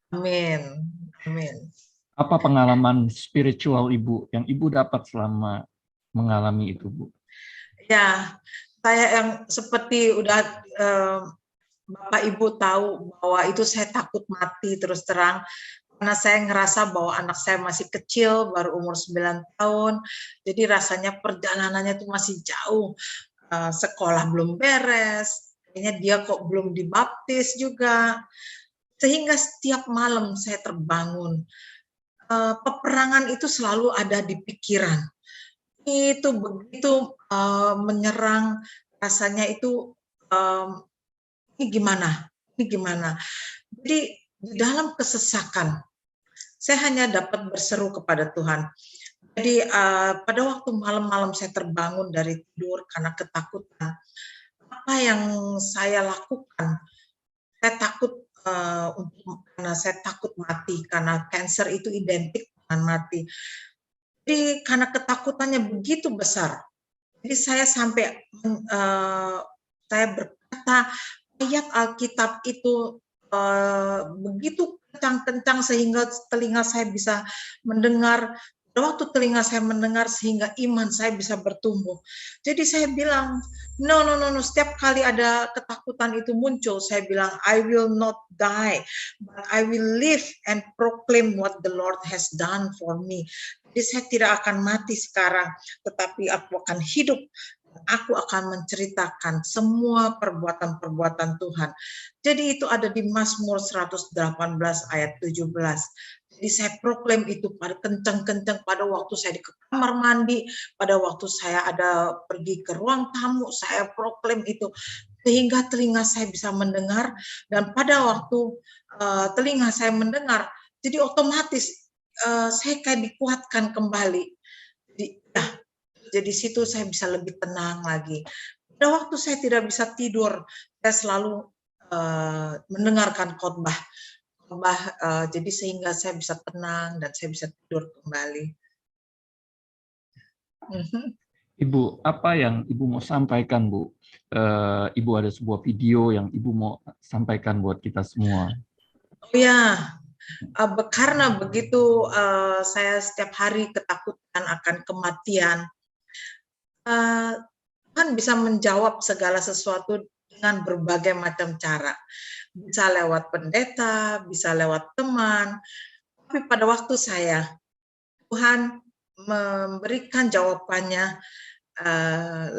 Amin. Amin. Apa pengalaman spiritual Ibu yang Ibu dapat selama mengalami itu, Bu? Ya, saya yang seperti udah Bapak Ibu tahu bahwa itu saya takut mati terus terang, karena saya ngerasa bahwa anak saya masih kecil, baru umur 9 tahun, jadi rasanya perjalanannya itu masih jauh, sekolah belum beres, kayaknya dia kok belum dibaptis juga, sehingga setiap malam saya terbangun. Peperangan itu selalu ada di pikiran. Itu begitu menyerang, rasanya itu ini gimana? Jadi di dalam kesesakan, saya hanya dapat berseru kepada Tuhan. Jadi pada waktu malam-malam saya terbangun dari tidur karena ketakutan. Apa yang saya lakukan? Saya takut karena saya takut mati, karena kanker itu identik dengan mati. Jadi karena ketakutannya begitu besar, jadi saya sampai saya berkata, ayat Alkitab itu begitu kencang-kencang sehingga telinga saya bisa mendengar, Waktu telinga saya mendengar sehingga iman saya bisa bertumbuh. Jadi saya bilang, no, setiap kali ada ketakutan itu muncul, saya bilang, I will not die, but I will live and proclaim what the Lord has done for me. Jadi saya tidak akan mati sekarang, tetapi aku akan hidup. Aku akan menceritakan semua perbuatan-perbuatan Tuhan. Jadi itu ada di Mazmur 118 ayat 17. Jadi saya proklaim itu pada kencang-kencang pada waktu saya di kamar mandi, pada waktu saya ada pergi ke ruang tamu, saya proklaim itu sehingga telinga saya bisa mendengar, dan pada waktu telinga saya mendengar, jadi otomatis saya kayak dikuatkan kembali. Jadi situ saya bisa lebih tenang lagi. Pada waktu saya tidak bisa tidur, saya selalu mendengarkan khotbah. Jadi sehingga saya bisa tenang dan saya bisa tidur kembali. Ibu, apa yang Ibu mau sampaikan, Bu? Ibu ada sebuah video yang Ibu mau sampaikan buat kita semua. Oh ya, karena begitu saya setiap hari ketakutan akan kematian, Tuhan bisa menjawab segala sesuatu dengan berbagai macam cara. Bisa lewat pendeta, bisa lewat teman. Tapi pada waktu saya, Tuhan memberikan jawabannya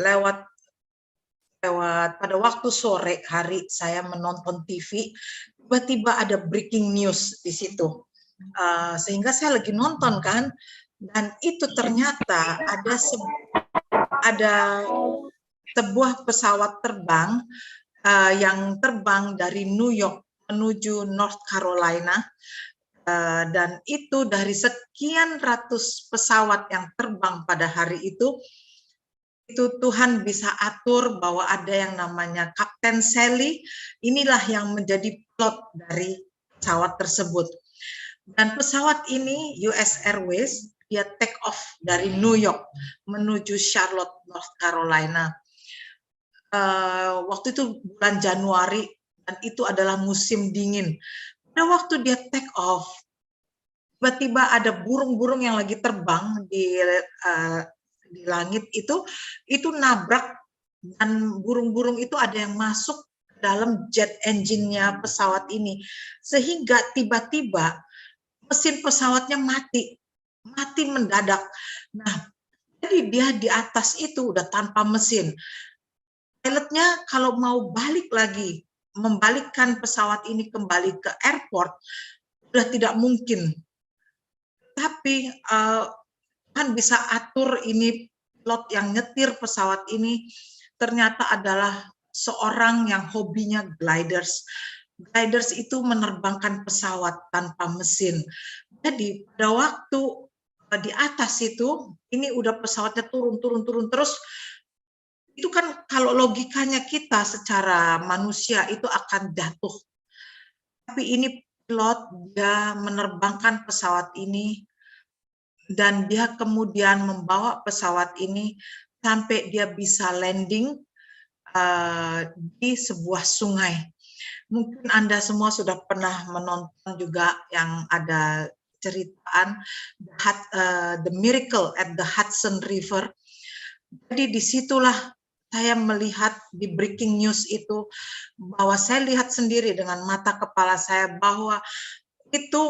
lewat pada waktu sore hari saya menonton TV, tiba-tiba ada breaking news di situ. Sehingga saya lagi nonton kan, dan itu ternyata ada sebuah pesawat terbang yang terbang dari New York menuju North Carolina, dan itu dari sekian ratus pesawat yang terbang pada hari itu Tuhan bisa atur bahwa ada yang namanya Kapten Sally, inilah yang menjadi pilot dari pesawat tersebut. Dan pesawat ini US Airways, dia take off dari New York menuju Charlotte, North Carolina. Waktu itu bulan Januari, dan itu adalah musim dingin. Pada waktu dia take off, tiba-tiba ada burung-burung yang lagi terbang di langit itu nabrak, dan burung-burung itu ada yang masuk ke dalam jet engine-nya pesawat ini, sehingga tiba-tiba mesin pesawatnya mati mendadak. Nah, jadi dia di atas itu udah tanpa mesin. Pilotnya kalau mau balik lagi, membalikkan pesawat ini kembali ke airport, sudah tidak mungkin. Tapi Tuhan bisa atur ini, pilot yang nyetir pesawat ini ternyata adalah seorang yang hobinya gliders. Gliders itu menerbangkan pesawat tanpa mesin. Jadi pada waktu di atas itu, ini udah pesawatnya turun terus. Itu kan kalau logikanya kita secara manusia itu akan jatuh. Tapi ini pilot, dia menerbangkan pesawat ini, dan dia kemudian membawa pesawat ini sampai dia bisa landing di sebuah sungai. Mungkin Anda semua sudah pernah menonton juga yang ada ceritaan The Miracle at the Hudson River. Jadi disitulah saya melihat di breaking news itu, bahwa saya lihat sendiri dengan mata kepala saya bahwa itu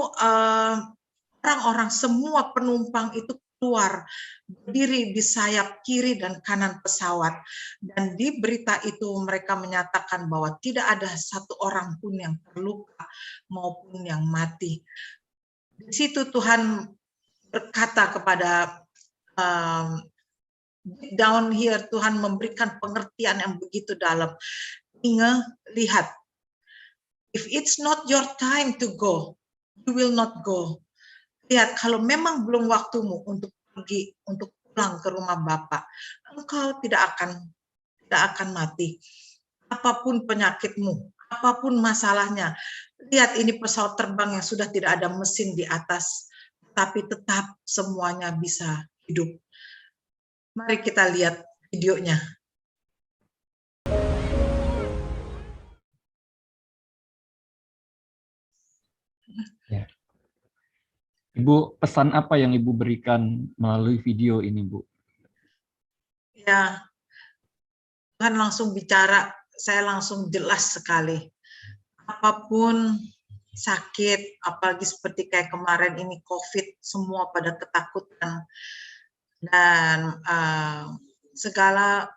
orang-orang semua penumpang itu keluar berdiri di sayap kiri dan kanan pesawat, dan di berita itu mereka menyatakan bahwa tidak ada satu orang pun yang terluka maupun yang mati. Di situ Tuhan berkata kepada down here, Tuhan memberikan pengertian yang begitu dalam. Ingat, lihat, if it's not your time to go, you will not go. Lihat, kalau memang belum waktumu untuk pergi, untuk pulang ke rumah Bapa, engkau tidak akan mati. Apapun penyakitmu, apapun masalahnya, lihat ini pesawat terbang yang sudah tidak ada mesin di atas, tapi tetap semuanya bisa hidup. Mari kita lihat videonya. Ibu, pesan apa yang Ibu berikan melalui video ini, Bu? Ya, Tuhan langsung bicara, saya langsung jelas sekali. Apapun sakit, apalagi seperti kayak kemarin ini COVID, semua pada ketakutan. Dan segala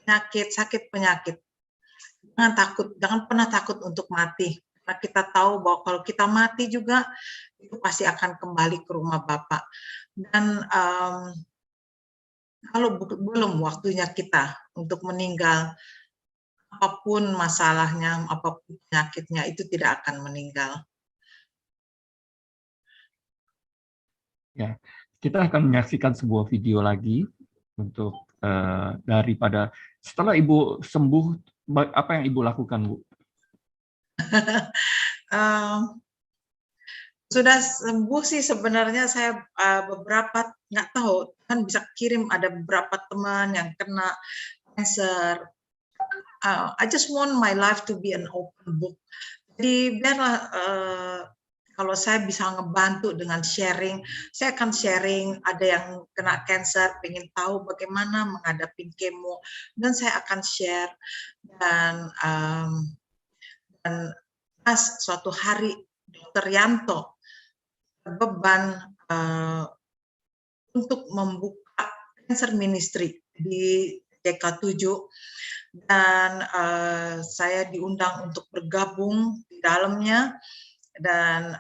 penyakit, sakit penyakit. Jangan takut, jangan pernah takut untuk mati. Karena kita tahu bahwa kalau kita mati juga, itu pasti akan kembali ke rumah Bapa. Dan kalau belum waktunya kita untuk meninggal, apapun masalahnya, apapun penyakitnya, itu tidak akan meninggal. Ya, kita akan menyaksikan sebuah video lagi untuk daripada setelah Ibu sembuh, apa yang Ibu lakukan, Bu? Sudah sembuh sih sebenarnya saya beberapa nggak tahu kan bisa kirim ada beberapa teman yang kena cancer. I just want my life to be an open book. Jadi biarlah kalau saya bisa ngebantu dengan sharing, saya akan sharing. Ada yang kena cancer, pengen tahu bagaimana menghadapi kemo, dan saya akan share. Dan pas suatu hari Dr. Yanto beban untuk membuka cancer ministry di JK7 dan saya diundang untuk bergabung di dalamnya dan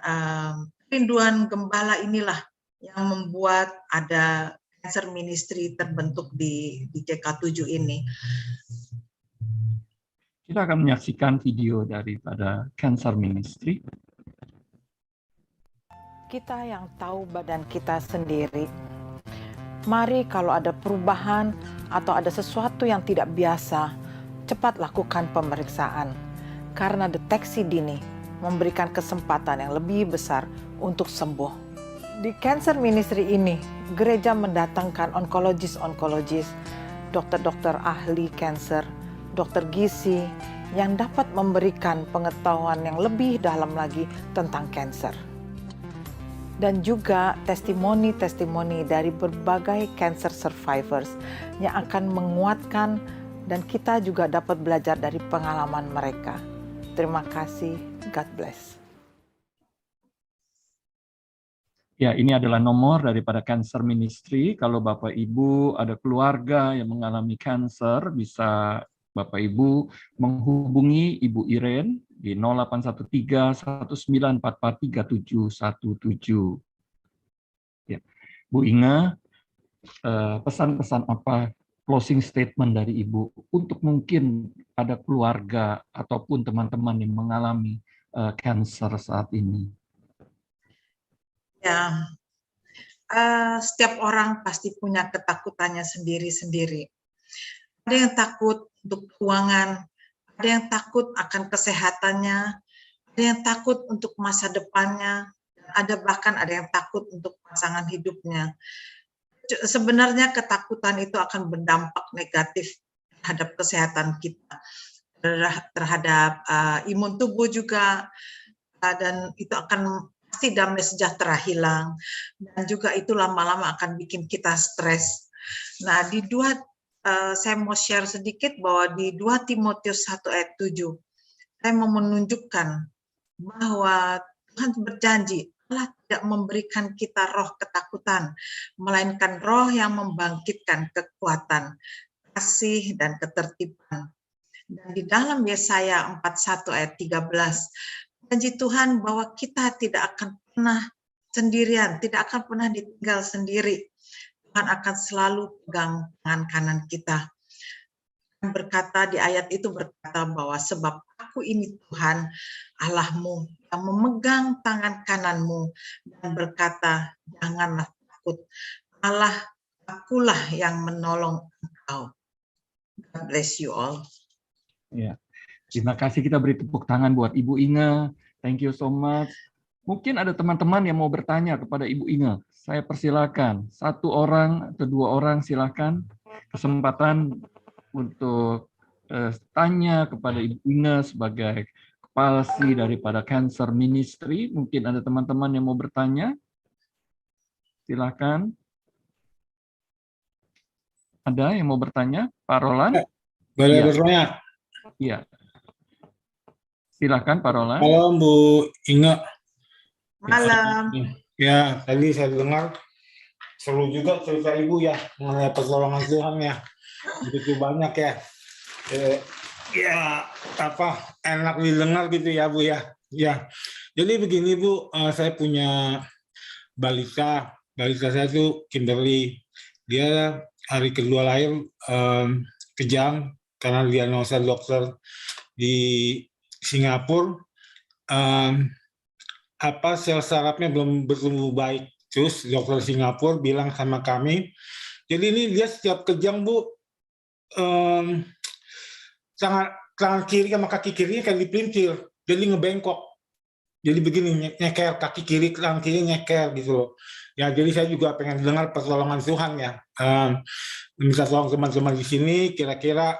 kerinduan gembala inilah yang membuat ada cancer ministry terbentuk di JK7 ini. Kita akan menyaksikan video daripada cancer ministry. Kita yang tahu badan kita sendiri, mari kalau ada perubahan atau ada sesuatu yang tidak biasa, cepat lakukan pemeriksaan. Karena deteksi dini memberikan kesempatan yang lebih besar untuk sembuh. Di Cancer Ministry ini, gereja mendatangkan onkologis, dokter-dokter ahli cancer, dokter gizi, yang dapat memberikan pengetahuan yang lebih dalam lagi tentang cancer. Dan juga testimoni-testimoni dari berbagai cancer survivors yang akan menguatkan dan kita juga dapat belajar dari pengalaman mereka. Terima kasih, God bless. Ya, ini adalah nomor daripada Cancer Ministry. Kalau Bapak Ibu ada keluarga yang mengalami cancer, bisa Bapak Ibu menghubungi Ibu Irene di 0813-1944-3717. Ya. Bu Inga, pesan-pesan apa, closing statement dari Ibu untuk mungkin ada keluarga ataupun teman-teman yang mengalami cancer saat ini? Ya, setiap orang pasti punya ketakutannya sendiri-sendiri. Ada yang takut untuk keuangan, ada yang takut akan kesehatannya, ada yang takut untuk masa depannya, bahkan ada yang takut untuk pasangan hidupnya. Sebenarnya ketakutan itu akan berdampak negatif terhadap kesehatan kita, terhadap imun tubuh juga, dan itu akan pasti damai sejahtera hilang, dan juga itu lama-lama akan bikin kita stres. Nah, saya mau share sedikit bahwa di 2 Timotius 1 ayat 7, saya mau menunjukkan bahwa Tuhan berjanji Allah tidak memberikan kita roh ketakutan, melainkan roh yang membangkitkan kekuatan, kasih, dan ketertiban. Dan di dalam Yesaya 41 ayat 13, janji Tuhan bahwa kita tidak akan pernah sendirian, tidak akan pernah ditinggal sendiri. Tuhan akan selalu pegang tangan kanan kita. Berkata di ayat itu berkata bahwa sebab aku ini Tuhan Allahmu yang memegang tangan kananmu dan berkata janganlah takut, Allah akulah yang menolong engkau. God bless you all. Ya, terima kasih, kita beri tepuk tangan buat Ibu Inga. Thank you so much. Mungkin ada teman-teman yang mau bertanya kepada Ibu Inga. Saya persilakan, 1 orang atau 2 orang silakan kesempatan untuk tanya kepada Ibu Inga sebagai kepala daripada Cancer Ministry. Mungkin ada teman-teman yang mau bertanya. Silakan. Ada yang mau bertanya? Pak Roland? Boleh Iya. bertanya? Iya. Silakan Pak Roland. Halo Bu Inga. Malam. Ya, tadi saya dengar seru juga cerita Ibu ya mengenai pertolongan Tuhan ya. Begitu banyak ya. Ya apa enak didengar gitu ya Bu ya. Ya. Jadi begini Bu, saya punya balita saya tuh Kimberly. Dia hari kedua lahir kejang karena diagnosa dokter di Singapura. Sel sarafnya belum bertumbuh baik. Terus dokter Singapura bilang sama kami, jadi ini dia setiap kejang Bu, tangan kiri sama kaki kirinya kayak dipelincir, jadi ngebengkok. Jadi begini, nyeker, kaki kiri, tangan kiri nyeker gitu loh. Ya, jadi saya juga pengen dengar pertolongan Tuhan ya. Minta tolong teman-teman di sini, kira-kira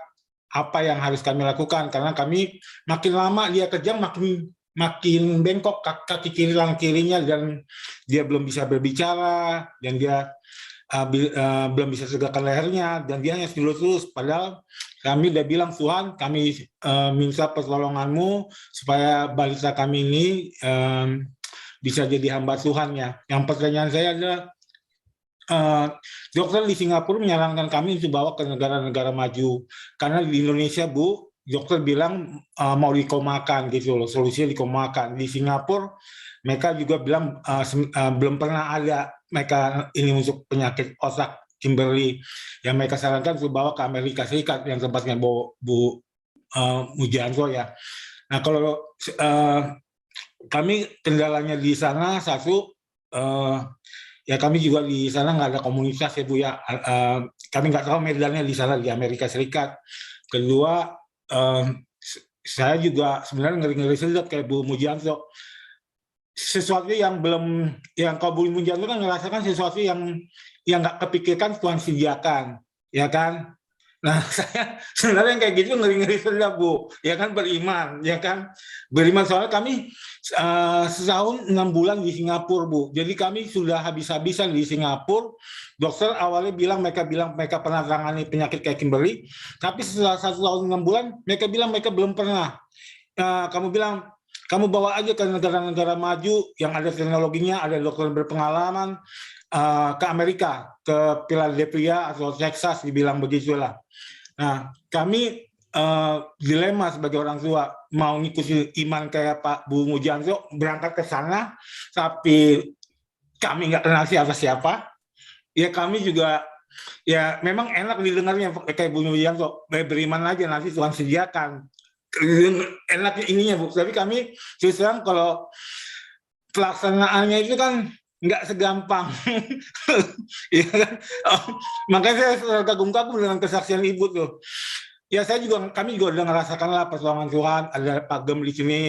apa yang harus kami lakukan, karena kami makin lama dia kejang, makin bengkok kaki kiri tangan kirinya, dan dia belum bisa berbicara, dan dia belum bisa tegakkan lehernya, dan dia hanya terus. Padahal kami udah bilang, Tuhan, kami minta pertolongan-Mu supaya balita kami ini bisa jadi hamba Tuhan ya. Yang pertanyaan saya adalah, dokter di Singapura menyarankan kami untuk bawa ke negara-negara maju, karena di Indonesia Bu, dokter bilang mau dikomakan gitu loh, solusinya dikomakan. Di Singapura mereka juga bilang belum pernah ada mereka ini untuk penyakit otak Kimberly, yang mereka sarankan untuk bawa ke Amerika Serikat yang tempatnya Bu Mujianto ya. Nah kalau kami kendalanya di sana satu, ya kami juga di sana nggak ada komunitas ya Bu ya. Kami nggak tahu medannya di sana di Amerika Serikat. Kedua, saya juga sebenarnya ngeri-ngeri sedap kayak Bu Mujianto. Sesuatu yang belum, yang kalau Bu Mujianto kan ngerasakan sesuatu yang nggak kepikirkan Tuhan sediakan, ya kan? Nah, saya sebenarnya kayak gitu ngeri-ngeri sedap Bu, ya kan, beriman, ya kan? Beriman soalnya kami setahun 6 bulan di Singapura Bu. Jadi kami sudah habis-habisan di Singapura. Dokter awalnya bilang mereka pernah tangani penyakit kayak Kimberly, tapi setelah 1 tahun 6 bulan mereka bilang mereka belum pernah. Kamu bilang kamu bawa aja ke negara-negara maju yang ada teknologinya, ada dokter berpengalaman, ke Amerika, ke Philadelphia atau Texas, dibilang begitulah. Nah, kami dilema sebagai orang tua, mau ngikutin iman kayak Pak Bu Mujianto, berangkat ke sana, tapi kami nggak kenal siapa-siapa. Ya kami juga, ya memang enak didengarnya kayak Bu Mujianto, beriman aja nanti Tuhan sediakan. Enaknya ininya Bu, tapi kami terus terang kalau pelaksanaannya itu kan nggak segampang. Ya kan? Makanya saya kagum-kagum dengan kesaksian Ibu tuh. Ya kami juga udah ngerasakan lah pertolongan Tuhan, ada Pak Gem di sini,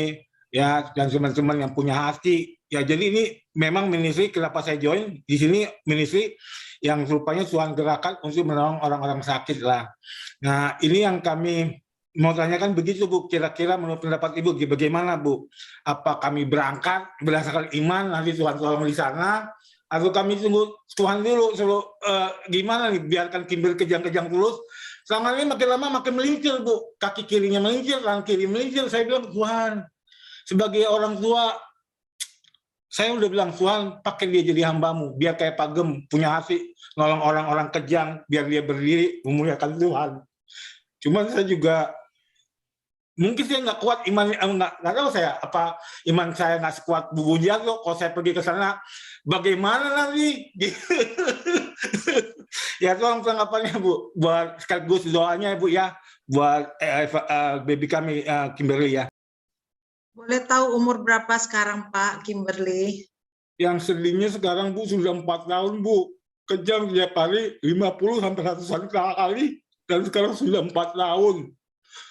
ya, dan teman-teman yang punya hati. Ya jadi ini memang ministry, kenapa saya join di sini, ministry yang rupanya Tuhan gerakan untuk menolong orang-orang sakit lah. Nah ini yang kami mau tanyakan begitu Bu, kira-kira menurut pendapat Ibu bagaimana Bu? Apa kami berangkat berdasarkan iman nanti Tuhan tolong di sana, atau kami tunggu Tuhan dulu, gimana nih biarkan Kimberly kejang-kejang terus? Tangannya makin lama makin melincir Bu, kaki kirinya melincir, tangan kiri melincir. Saya bilang, Tuhan, sebagai orang tua, saya udah bilang, Tuhan pakai dia jadi hamba-Mu, biar kayak Pak Gem punya hati, nolong orang-orang kejang, biar dia berdiri memuliakan Tuhan. Cuman saya juga, mungkin saya nggak kuat iman, nggak tahu saya apa iman saya nggak sekuat Bu Mujianto. Kalau saya pergi ke sana, bagaimana nanti? Ya tolong tanggapannya Bu, buat sekaligus doanya Bu ya, buat baby kami Kimberly ya. Boleh tahu umur berapa sekarang Pak Kimberly? Yang sedihnya sekarang Bu sudah 4 tahun Bu, kejang tiap hari 50 sampai 100 kali, dan sekarang sudah 4 tahun.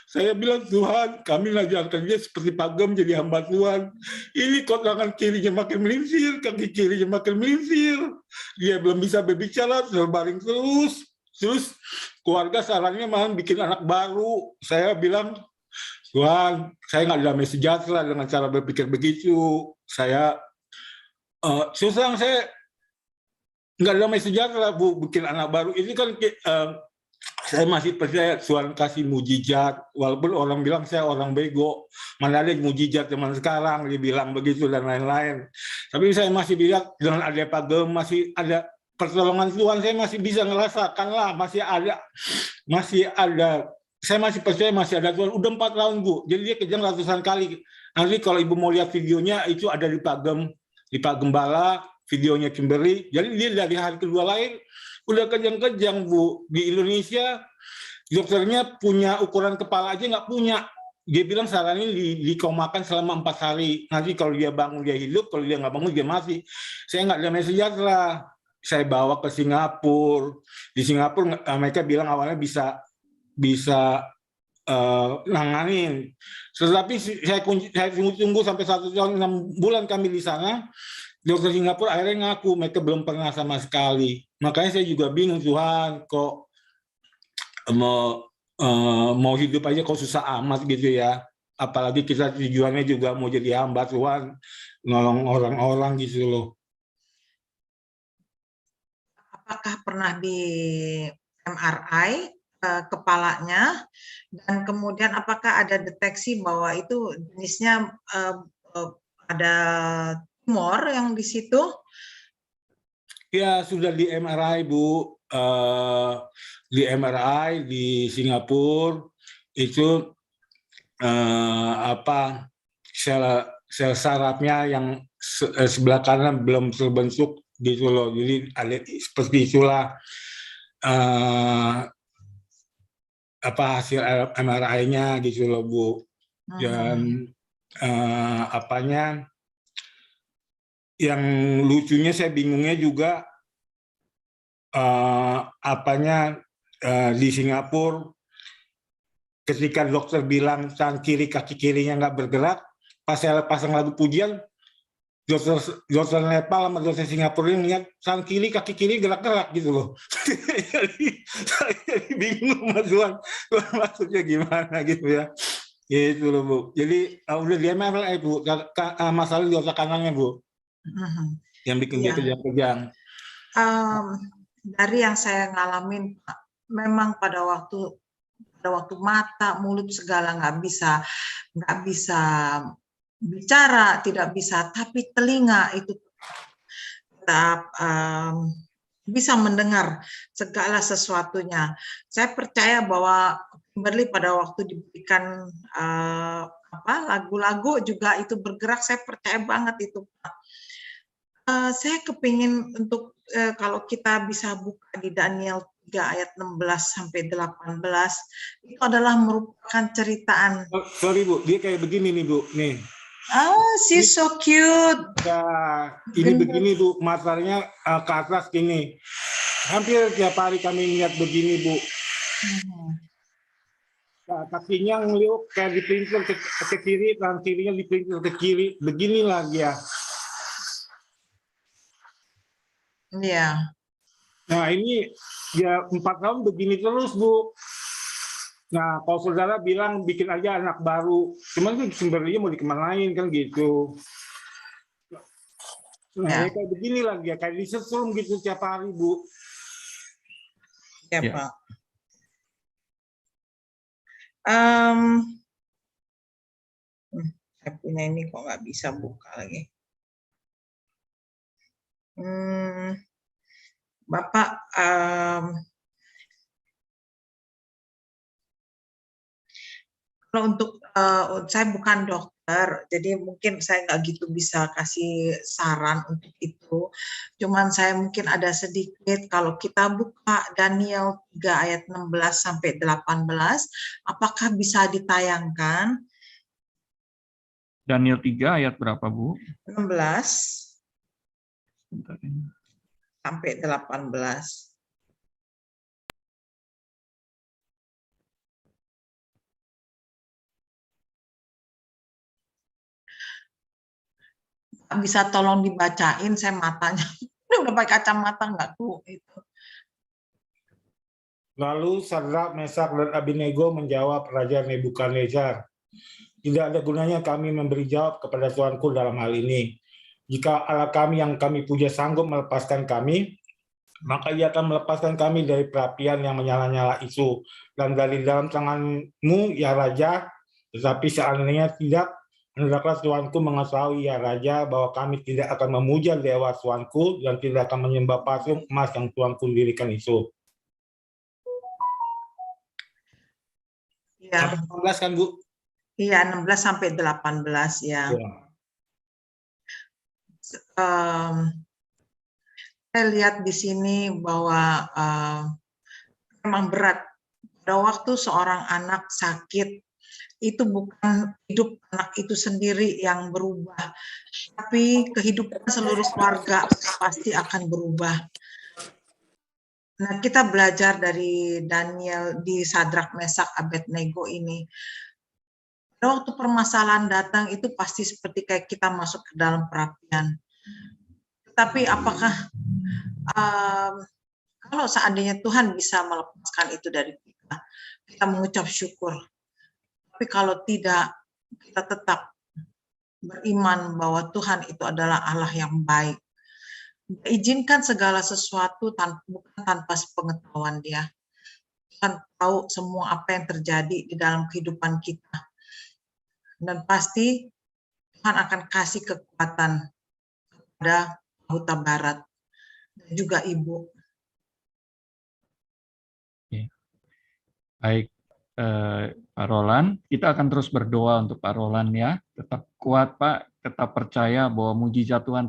Saya bilang, Tuhan, kami ngajarkan dia seperti Pak Gem jadi hamba Tuhan. Ini kok tangan kirinya makin melincir, kaki kirinya makin melincir. Dia belum bisa berbicara, terbaring terus. Terus keluarga sarannya malah bikin anak baru. Saya bilang, Tuhan, saya nggak damai sejahtera dengan cara berpikir begitu. Saya susah, saya nggak damai sejahtera, Bu, bikin anak baru. Ini kan saya masih percaya Tuhan kasih mujizat, walaupun orang bilang saya orang bego, mana ada mujizat zaman sekarang, dibilang begitu dan lain-lain. Tapi saya masih bilang dengan ada pagem, masih ada pertolongan Tuhan, saya masih bisa ngerasakan lah, masih ada. Saya masih percaya masih ada Tuhan. Udah 4 tahun, Bu. Jadi dia kejang ratusan kali. Nanti kalau Ibu mau lihat videonya, itu ada di Pak Gembala, videonya Kimberly. Jadi dia dari hari kedua lahir udah kejang-kejang, Bu. Di Indonesia dokternya punya ukuran kepala aja nggak punya. Dia bilang saranin dikomakan selama 4 hari. Nanti kalau dia bangun dia hidup, kalau dia nggak bangun dia mati. Saya nggak damai sejahtera. Saya bawa ke Singapura. Di Singapura mereka bilang awalnya bisa nanganin. Tetapi saya tunggu sampai 1 tahun 6 bulan kami di sana. Dokter Singapura akhirnya ngaku mereka belum pernah sama sekali. Makanya saya juga bingung, Tuhan kok mau hidup aja kok susah amat gitu ya. Apalagi kita tujuannya juga mau jadi hamba Tuhan, nolong orang-orang gitu loh. Apakah pernah di MRI kepalanya, dan kemudian apakah ada deteksi bahwa itu jenisnya ada tumor yang di situ? Ya, sudah di MRI, Bu. Di MRI di Singapura itu sel sarafnya yang sebelah kanan belum terbentuk gitu loh. Jadi ada seperti itulah hasil MRI-nya gitu loh, Bu. Dan yang lucunya saya bingungnya juga di Singapura ketika dokter bilang tangan kiri kaki kirinya nggak bergerak, pas saya pasang lagu pujian, dokter Nepal sama dokter Singapura ini lihat tangan kiri kaki kiri gerak-gerak gitu loh. Jadi bingung sama Tuhan maksudnya gimana gitu ya. Gitu loh, Bu. Jadi udah dia MRI, Bu, masalah di otak kanannya, Bu. Yang bikin dia kejang-kejang. Dari yang saya ngalamin, memang pada waktu mata, mulut segala nggak bisa bicara, tidak bisa, tapi telinga itu tetap bisa mendengar segala sesuatunya. Saya percaya bahwa Kimberly pada waktu diberikan lagu-lagu juga itu bergerak, saya percaya banget itu, Pak. Saya kepingin untuk kalau kita bisa buka di Daniel 3 ayat 16 sampai 18, itu adalah merupakan ceritaan. Sorry, Bu, dia kayak begini nih, Bu, nih. She's so cute. Ya, ini begini, Bu, matanya ke atas gini. Hampir tiap hari kami lihat begini, Bu. Nah, kakinya ngeliuk kayak dipincer ke kiri, tangan kirinya dipincer ke kiri. Beginilah dia. Iya. Nah, ini ya 4 tahun begini terus, Bu. Nah, kalau saudara bilang bikin aja anak baru, cuman kan sumbernya mau dikemanain kan gitu. Nah, ya. Kayak begini lagi ya, kayak disetrum gitu tiap hari, Bu. Ya, ya. Pak. Saya punya ini kok nggak bisa buka lagi. Bapak, kalau untuk saya bukan dokter, jadi mungkin saya nggak gitu bisa kasih saran untuk itu. Cuman saya mungkin ada sedikit, kalau kita buka Daniel 3 ayat 16 sampai 18, apakah bisa ditayangkan? Daniel 3 ayat berapa, Bu? 16 sampai 18. Bisa tolong dibacain, saya matanya udah pakai kacamata nggak tuh itu. Lalu Sadrak, Mesak, dan Abednego menjawab Raja Nebukadnezar, tidak ada gunanya kami memberi jawab kepada Tuanku dalam hal ini. Jika Allah kami yang kami puja sanggup melepaskan kami, maka Ia akan melepaskan kami dari perapian yang menyala-nyala itu. Dan dari dalam tangan-Mu, ya Raja, tetapi seandainya tidak, hendaklah Tuanku mengetahui, ya Raja, bahwa kami tidak akan memuja dewa Tuanku dan tidak akan menyembah patung emas yang Tuanku dirikan itu. Ya, Sampai 16 kan, Bu? iya 16 sampai 18 ya. Ya. Saya lihat di sini bahwa memang berat. Pada waktu seorang anak sakit, itu bukan hidup anak itu sendiri yang berubah, tapi kehidupan seluruh keluarga pasti akan berubah. Nah, kita belajar dari Daniel di Sadrak, Mesak, Abednego ini. Pada waktu permasalahan datang itu pasti seperti kayak kita masuk ke dalam perapian. Tapi apakah kalau seandainya Tuhan bisa melepaskan itu dari kita, kita mengucap syukur. Tapi kalau tidak, kita tetap beriman bahwa Tuhan itu adalah Allah yang baik. Izinkan segala sesuatu bukan tanpa sepengetahuan Dia. Tuhan tahu semua apa yang terjadi di dalam kehidupan kita. Dan pasti Tuhan akan kasih kekuatan kepada Huta Barat dan juga Ibu. Baik, Pak Roland, kita akan terus berdoa untuk Pak Roland ya. Tetap kuat Pak, tetap percaya bahwa mujizat Tuhan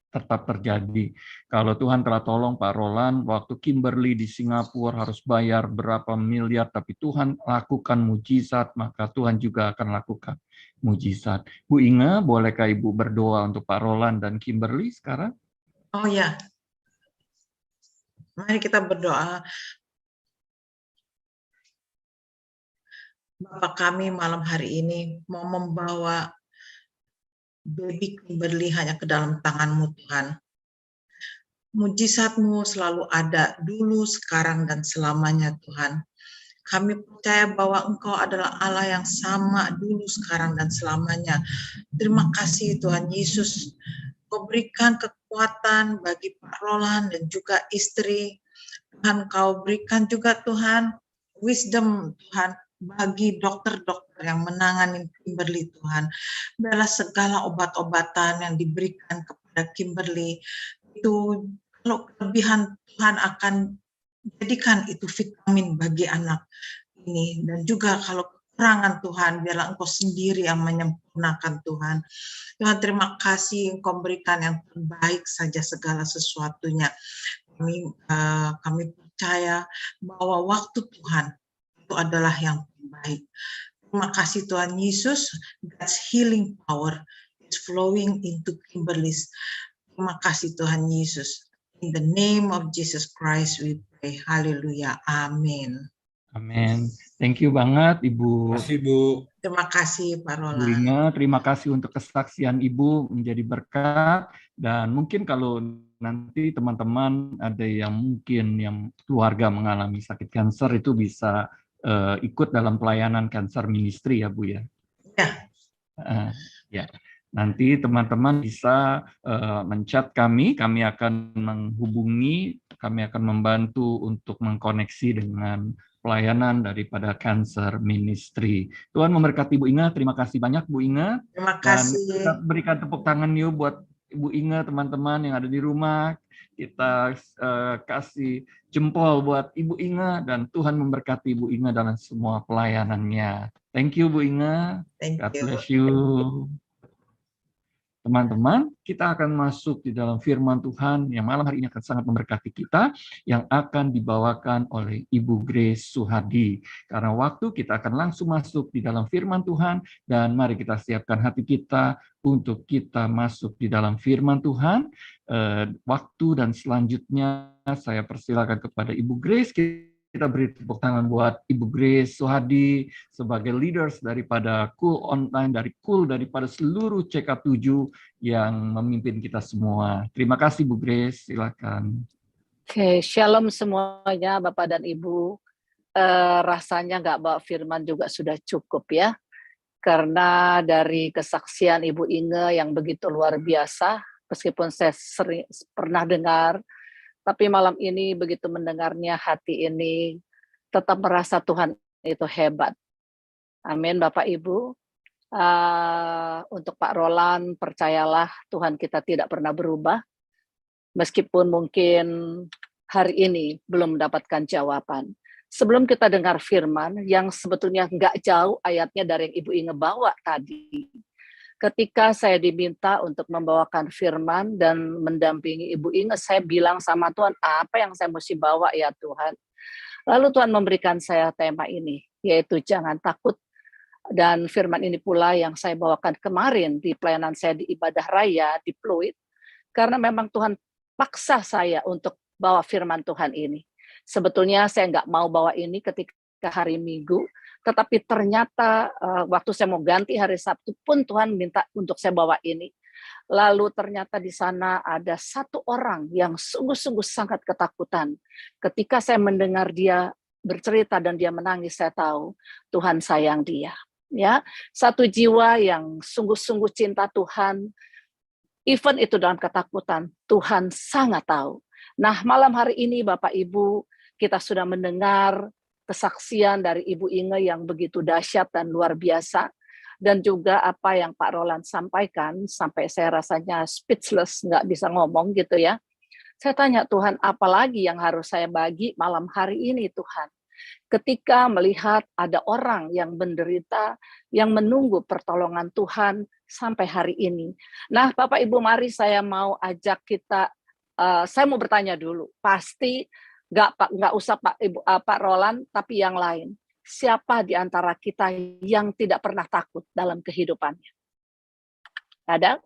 tetap terjadi. Kalau Tuhan telah tolong Pak Roland, waktu Kimberly di Singapura harus bayar berapa miliar, tapi Tuhan lakukan mujizat, maka Tuhan juga akan lakukan mujizat. Bu Inge, bolehkah Ibu berdoa untuk Pak Roland dan Kimberly sekarang? Oh ya, mari kita berdoa. Bapak kami malam hari ini mau membawa baby Kimberly hanya ke dalam tangan-Mu Tuhan. Mujizat-Mu selalu ada dulu, sekarang, dan selamanya Tuhan. Kami percaya bahwa Engkau adalah Allah yang sama dulu, sekarang, dan selamanya. Terima kasih Tuhan Yesus. Kau berikan kekuatan bagi Pak Roland dan juga istri. Tuhan, Kau berikan juga Tuhan wisdom Tuhan bagi dokter-dokter yang menangani Kimberly Tuhan. Biarlah segala obat-obatan yang diberikan kepada Kimberly itu, kalau kelebihan Tuhan akan jadikan itu vitamin bagi anak ini. Dan juga kalau kekurangan Tuhan, biarlah Engkau sendiri yang menyempurnakan Tuhan. Tuhan, terima kasih Engkau berikan yang terbaik saja segala sesuatunya. Kami percaya bahwa waktu Tuhan itu adalah yang terbaik. Terima kasih Tuhan Yesus, God's healing power is flowing into Kimberly's. Terima kasih Tuhan Yesus. In the name of Jesus Christ we pray. Haleluya. Amin. Amin. Thank you banget Ibu. Terima kasih, Bu. Terima kasih Pak Bu Roland. Inge, terima kasih untuk kesaksian Ibu menjadi berkat. Dan mungkin kalau nanti teman-teman ada yang mungkin yang keluarga mengalami sakit kanker, itu bisa ikut dalam pelayanan cancer ministry ya Bu ya. Ya. Ya. Nanti teman-teman bisa men-chat kami akan menghubungi, kami akan membantu untuk mengkoneksi dengan pelayanan daripada Cancer Ministry. Tuhan memberkati Bu Inge, terima kasih banyak Bu Inge. Terima Dan kasih. kita berikan tepuk tangan yuk buat Ibu Inge, teman-teman yang ada di rumah. Kita kasih jempol buat Ibu Inge dan Tuhan memberkati Ibu Inge dalam semua pelayanannya. Thank you Bu Inge. Thank God you. bless you. Teman-teman, kita akan masuk di dalam firman Tuhan yang malam hari ini akan sangat memberkati kita, yang akan dibawakan oleh Ibu Grace Suhadi. Karena waktu kita akan langsung masuk di dalam firman Tuhan, dan mari kita siapkan hati kita untuk kita masuk di dalam firman Tuhan. Waktu dan selanjutnya saya persilakan kepada Ibu Grace. Kita beri tepuk tangan buat Ibu Grace Suhadi sebagai leaders daripada Cool Online, daripada seluruh CK7 yang memimpin kita semua. Terima kasih Bu Grace, silakan. Oke, shalom semuanya Bapak dan Ibu. Rasanya nggak bawa firman juga sudah cukup ya. Karena dari kesaksian Ibu Inge yang begitu luar biasa, meskipun saya pernah dengar Tapi malam ini begitu mendengarnya, hati ini tetap merasa Tuhan itu hebat. Amin, Bapak Ibu. Untuk Pak Roland, percayalah Tuhan kita tidak pernah berubah. Meskipun mungkin hari ini belum mendapatkan jawaban. Sebelum kita dengar firman yang sebetulnya nggak jauh ayatnya dari yang Ibu Inge bawa tadi. Ketika saya diminta untuk membawakan firman dan mendampingi Ibu Inge, saya bilang sama Tuhan, apa yang saya mesti bawa ya Tuhan? Lalu Tuhan memberikan saya tema ini, yaitu jangan takut. Dan firman ini pula yang saya bawakan kemarin di pelayanan saya di Ibadah Raya di Pluit, karena memang Tuhan paksa saya untuk bawa firman Tuhan ini. Sebetulnya saya nggak mau bawa ini ketika hari Minggu, tetapi ternyata waktu saya mau ganti hari Sabtu pun Tuhan minta untuk saya bawa ini. Lalu ternyata di sana ada satu orang yang sungguh-sungguh sangat ketakutan. Ketika saya mendengar dia bercerita dan dia menangis, saya tahu Tuhan sayang dia. Ya, satu jiwa yang sungguh-sungguh cinta Tuhan, even itu dalam ketakutan, Tuhan sangat tahu. Nah, malam hari ini Bapak Ibu, kita sudah mendengar kesaksian dari Ibu Inge yang begitu dahsyat dan luar biasa, dan juga apa yang Pak Roland sampaikan, sampai saya rasanya speechless, nggak bisa ngomong gitu ya. Saya tanya Tuhan, apa lagi yang harus saya bagi malam hari ini Tuhan? Ketika melihat ada orang yang menderita, yang menunggu pertolongan Tuhan sampai hari ini. Nah, Bapak Ibu, mari saya mau ajak kita, saya mau bertanya dulu, pasti nggak usah Pak Roland, tapi yang lain. Siapa di antara kita yang tidak pernah takut dalam kehidupannya? Ada?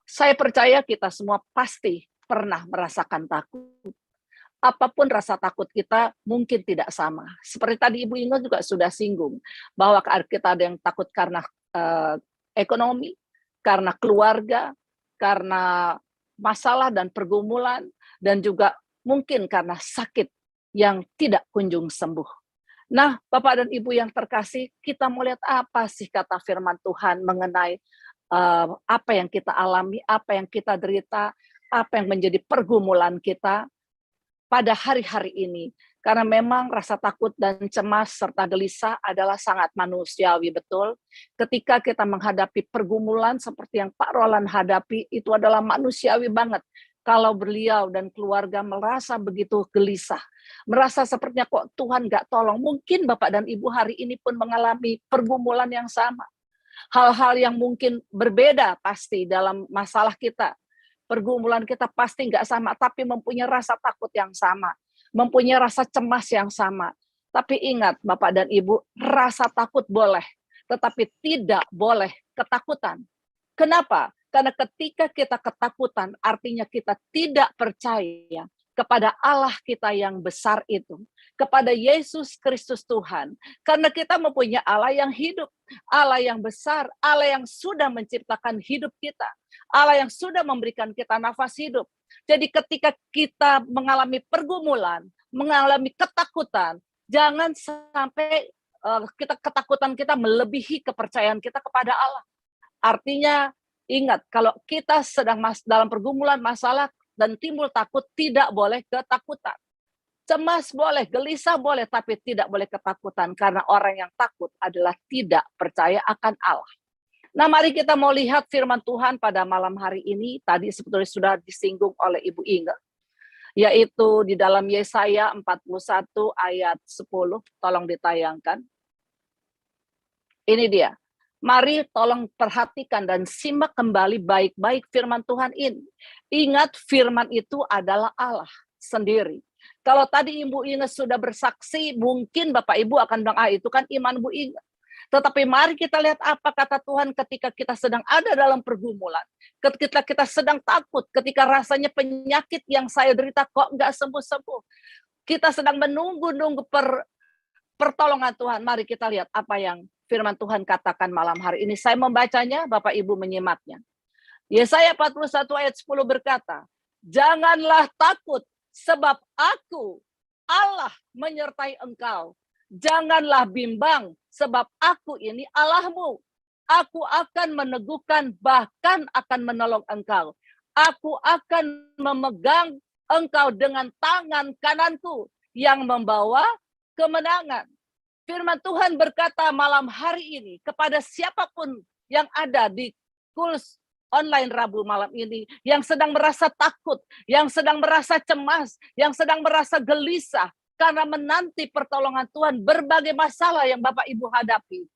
Saya percaya kita semua pasti pernah merasakan takut. Apapun rasa takut kita mungkin tidak sama. Seperti tadi Ibu Inge juga sudah singgung, bahwa kita ada yang takut karena ekonomi, karena keluarga, karena masalah dan pergumulan, dan juga mungkin karena sakit yang tidak kunjung sembuh. Nah, Bapak dan Ibu yang terkasih, kita mau lihat apa sih kata firman Tuhan mengenai apa yang kita alami, apa yang kita derita, apa yang menjadi pergumulan kita pada hari-hari ini. Karena memang rasa takut dan cemas serta gelisah adalah sangat manusiawi, betul. Ketika kita menghadapi pergumulan seperti yang Pak Roland hadapi, itu adalah manusiawi banget. Kalau beliau dan keluarga merasa begitu gelisah, merasa sepertinya kok Tuhan nggak tolong. Mungkin Bapak dan Ibu hari ini pun mengalami pergumulan yang sama. Hal-hal yang mungkin berbeda pasti dalam masalah kita. Pergumulan kita pasti nggak sama, tapi mempunyai rasa takut yang sama, mempunyai rasa cemas yang sama. Tapi ingat Bapak dan Ibu, rasa takut boleh, tetapi tidak boleh ketakutan. Kenapa? Karena ketika kita ketakutan, artinya kita tidak percaya kepada Allah kita yang besar itu, kepada Yesus Kristus Tuhan. Karena kita mempunyai Allah yang hidup, Allah yang besar, Allah yang sudah menciptakan hidup kita, Allah yang sudah memberikan kita nafas hidup. Jadi ketika kita mengalami pergumulan, mengalami ketakutan, jangan sampai ketakutan kita melebihi kepercayaan kita kepada Allah. Artinya, ingat, kalau kita sedang dalam pergumulan masalah dan timbul takut, tidak boleh ketakutan. Cemas boleh, gelisah boleh, tapi tidak boleh ketakutan. Karena orang yang takut adalah tidak percaya akan Allah. Nah, mari kita mau lihat firman Tuhan pada malam hari ini. Tadi sebetulnya sudah disinggung oleh Ibu Inge. Yaitu di dalam Yesaya 41 ayat 10. Tolong ditayangkan. Ini dia. Mari tolong perhatikan dan simak kembali baik-baik firman Tuhan ini. Ingat firman itu adalah Allah sendiri. Kalau tadi Ibu Inge sudah bersaksi, mungkin Bapak Ibu akan bilang, itu kan iman Bu Inge. Tetapi mari kita lihat apa kata Tuhan ketika kita sedang ada dalam pergumulan. Ketika kita sedang takut, ketika rasanya penyakit yang saya derita kok nggak sembuh-sembuh. Kita sedang menunggu-nunggu pertolongan Tuhan. Mari kita lihat apa yang firman Tuhan katakan malam hari ini. Saya membacanya, Bapak Ibu menyimaknya. Yesaya 41 ayat 10 berkata, janganlah takut sebab aku, Allah menyertai engkau. Janganlah bimbang, sebab aku ini Allahmu. Aku akan meneguhkan, bahkan akan menolong engkau. Aku akan memegang Engkau dengan tangan kananku yang membawa kemenangan. Firman Tuhan berkata malam hari ini kepada siapapun yang ada di Kuls Online Rabu malam ini, yang sedang merasa takut, yang sedang merasa cemas, yang sedang merasa gelisah, karena menanti pertolongan Tuhan berbagai masalah yang Bapak Ibu hadapi.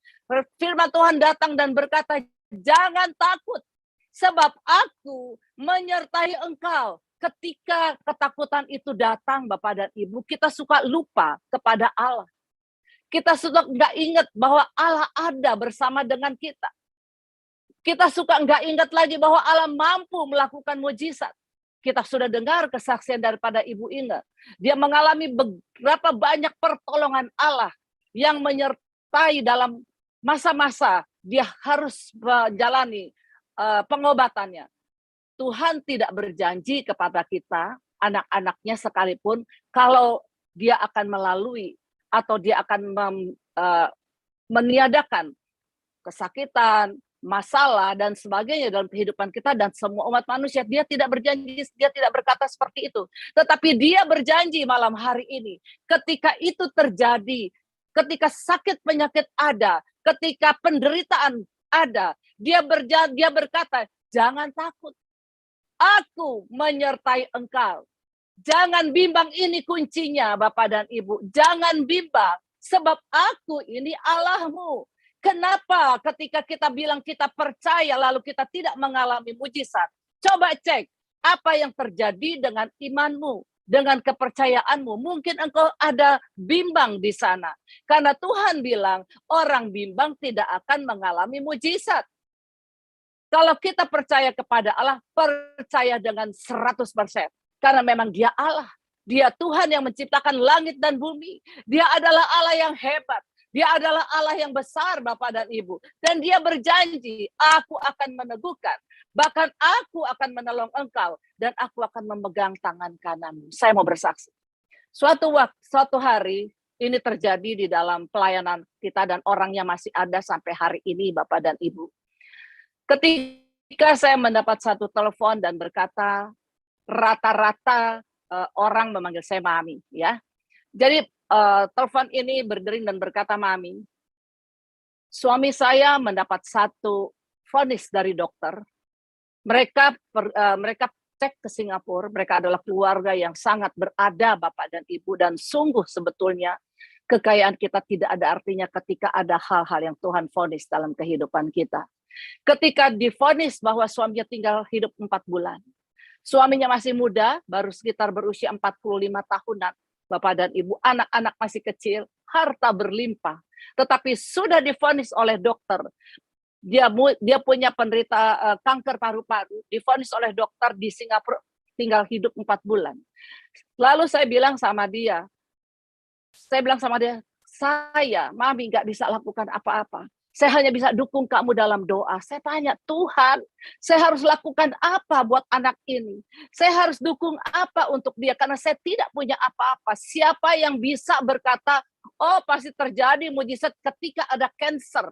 Firman Tuhan datang dan berkata, jangan takut, sebab aku menyertai engkau. Ketika ketakutan itu datang, Bapak dan Ibu, kita suka lupa kepada Allah. Kita suka nggak ingat bahwa Allah ada bersama dengan kita. Kita suka nggak ingat lagi bahwa Allah mampu melakukan mujizat. Kita sudah dengar kesaksian daripada Ibu Inga. Dia mengalami beberapa banyak pertolongan Allah yang menyertai dalam masa-masa dia harus menjalani pengobatannya. Tuhan tidak berjanji kepada kita, anak-anaknya sekalipun, kalau dia akan melalui atau dia akan meniadakan kesakitan, masalah, dan sebagainya dalam kehidupan kita dan semua umat manusia. Dia tidak berjanji, dia tidak berkata seperti itu. Tetapi dia berjanji malam hari ini, ketika itu terjadi, ketika sakit penyakit ada, ketika penderitaan ada, dia berkata, jangan takut, aku menyertai engkau. Jangan bimbang, ini kuncinya Bapak dan Ibu. Jangan bimbang, sebab aku ini Allahmu. Kenapa ketika kita bilang kita percaya lalu kita tidak mengalami mujizat? Coba cek apa yang terjadi dengan imanmu, dengan kepercayaanmu. Mungkin engkau ada bimbang di sana. Karena Tuhan bilang orang bimbang tidak akan mengalami mujizat. Kalau kita percaya kepada Allah, percaya dengan 100%. Karena memang dia Allah. Dia Tuhan yang menciptakan langit dan bumi. Dia adalah Allah yang hebat. Dia adalah Allah yang besar, Bapak dan Ibu. Dan dia berjanji, aku akan meneguhkan. Bahkan aku akan menolong engkau. Dan aku akan memegang tangan kananmu. Saya mau bersaksi. Suatu hari, ini terjadi di dalam pelayanan kita dan orangnya masih ada sampai hari ini, Bapak dan Ibu. Ketika saya mendapat satu telepon dan berkata, rata-rata orang memanggil saya Mami, ya. Jadi telepon ini berdering dan berkata, Mami, suami saya mendapat satu vonis dari dokter. Mereka cek ke Singapura. Mereka adalah keluarga yang sangat berada, Bapak dan Ibu, dan sungguh sebetulnya kekayaan kita tidak ada artinya ketika ada hal-hal yang Tuhan vonis dalam kehidupan kita. Ketika divonis bahwa suaminya tinggal hidup 4 bulan. Suaminya masih muda, baru sekitar berusia 45 tahunan. Bapak dan Ibu, anak-anak masih kecil, harta berlimpah. Tetapi sudah divonis oleh dokter. Dia punya penderita kanker paru-paru, divonis oleh dokter di Singapura, tinggal hidup 4 bulan. Lalu saya bilang sama dia, Mami nggak bisa lakukan apa-apa. Saya hanya bisa dukung kamu dalam doa. Saya tanya, Tuhan, saya harus lakukan apa buat anak ini? Saya harus dukung apa untuk dia? Karena saya tidak punya apa-apa. Siapa yang bisa berkata, oh pasti terjadi mujizat ketika ada kanker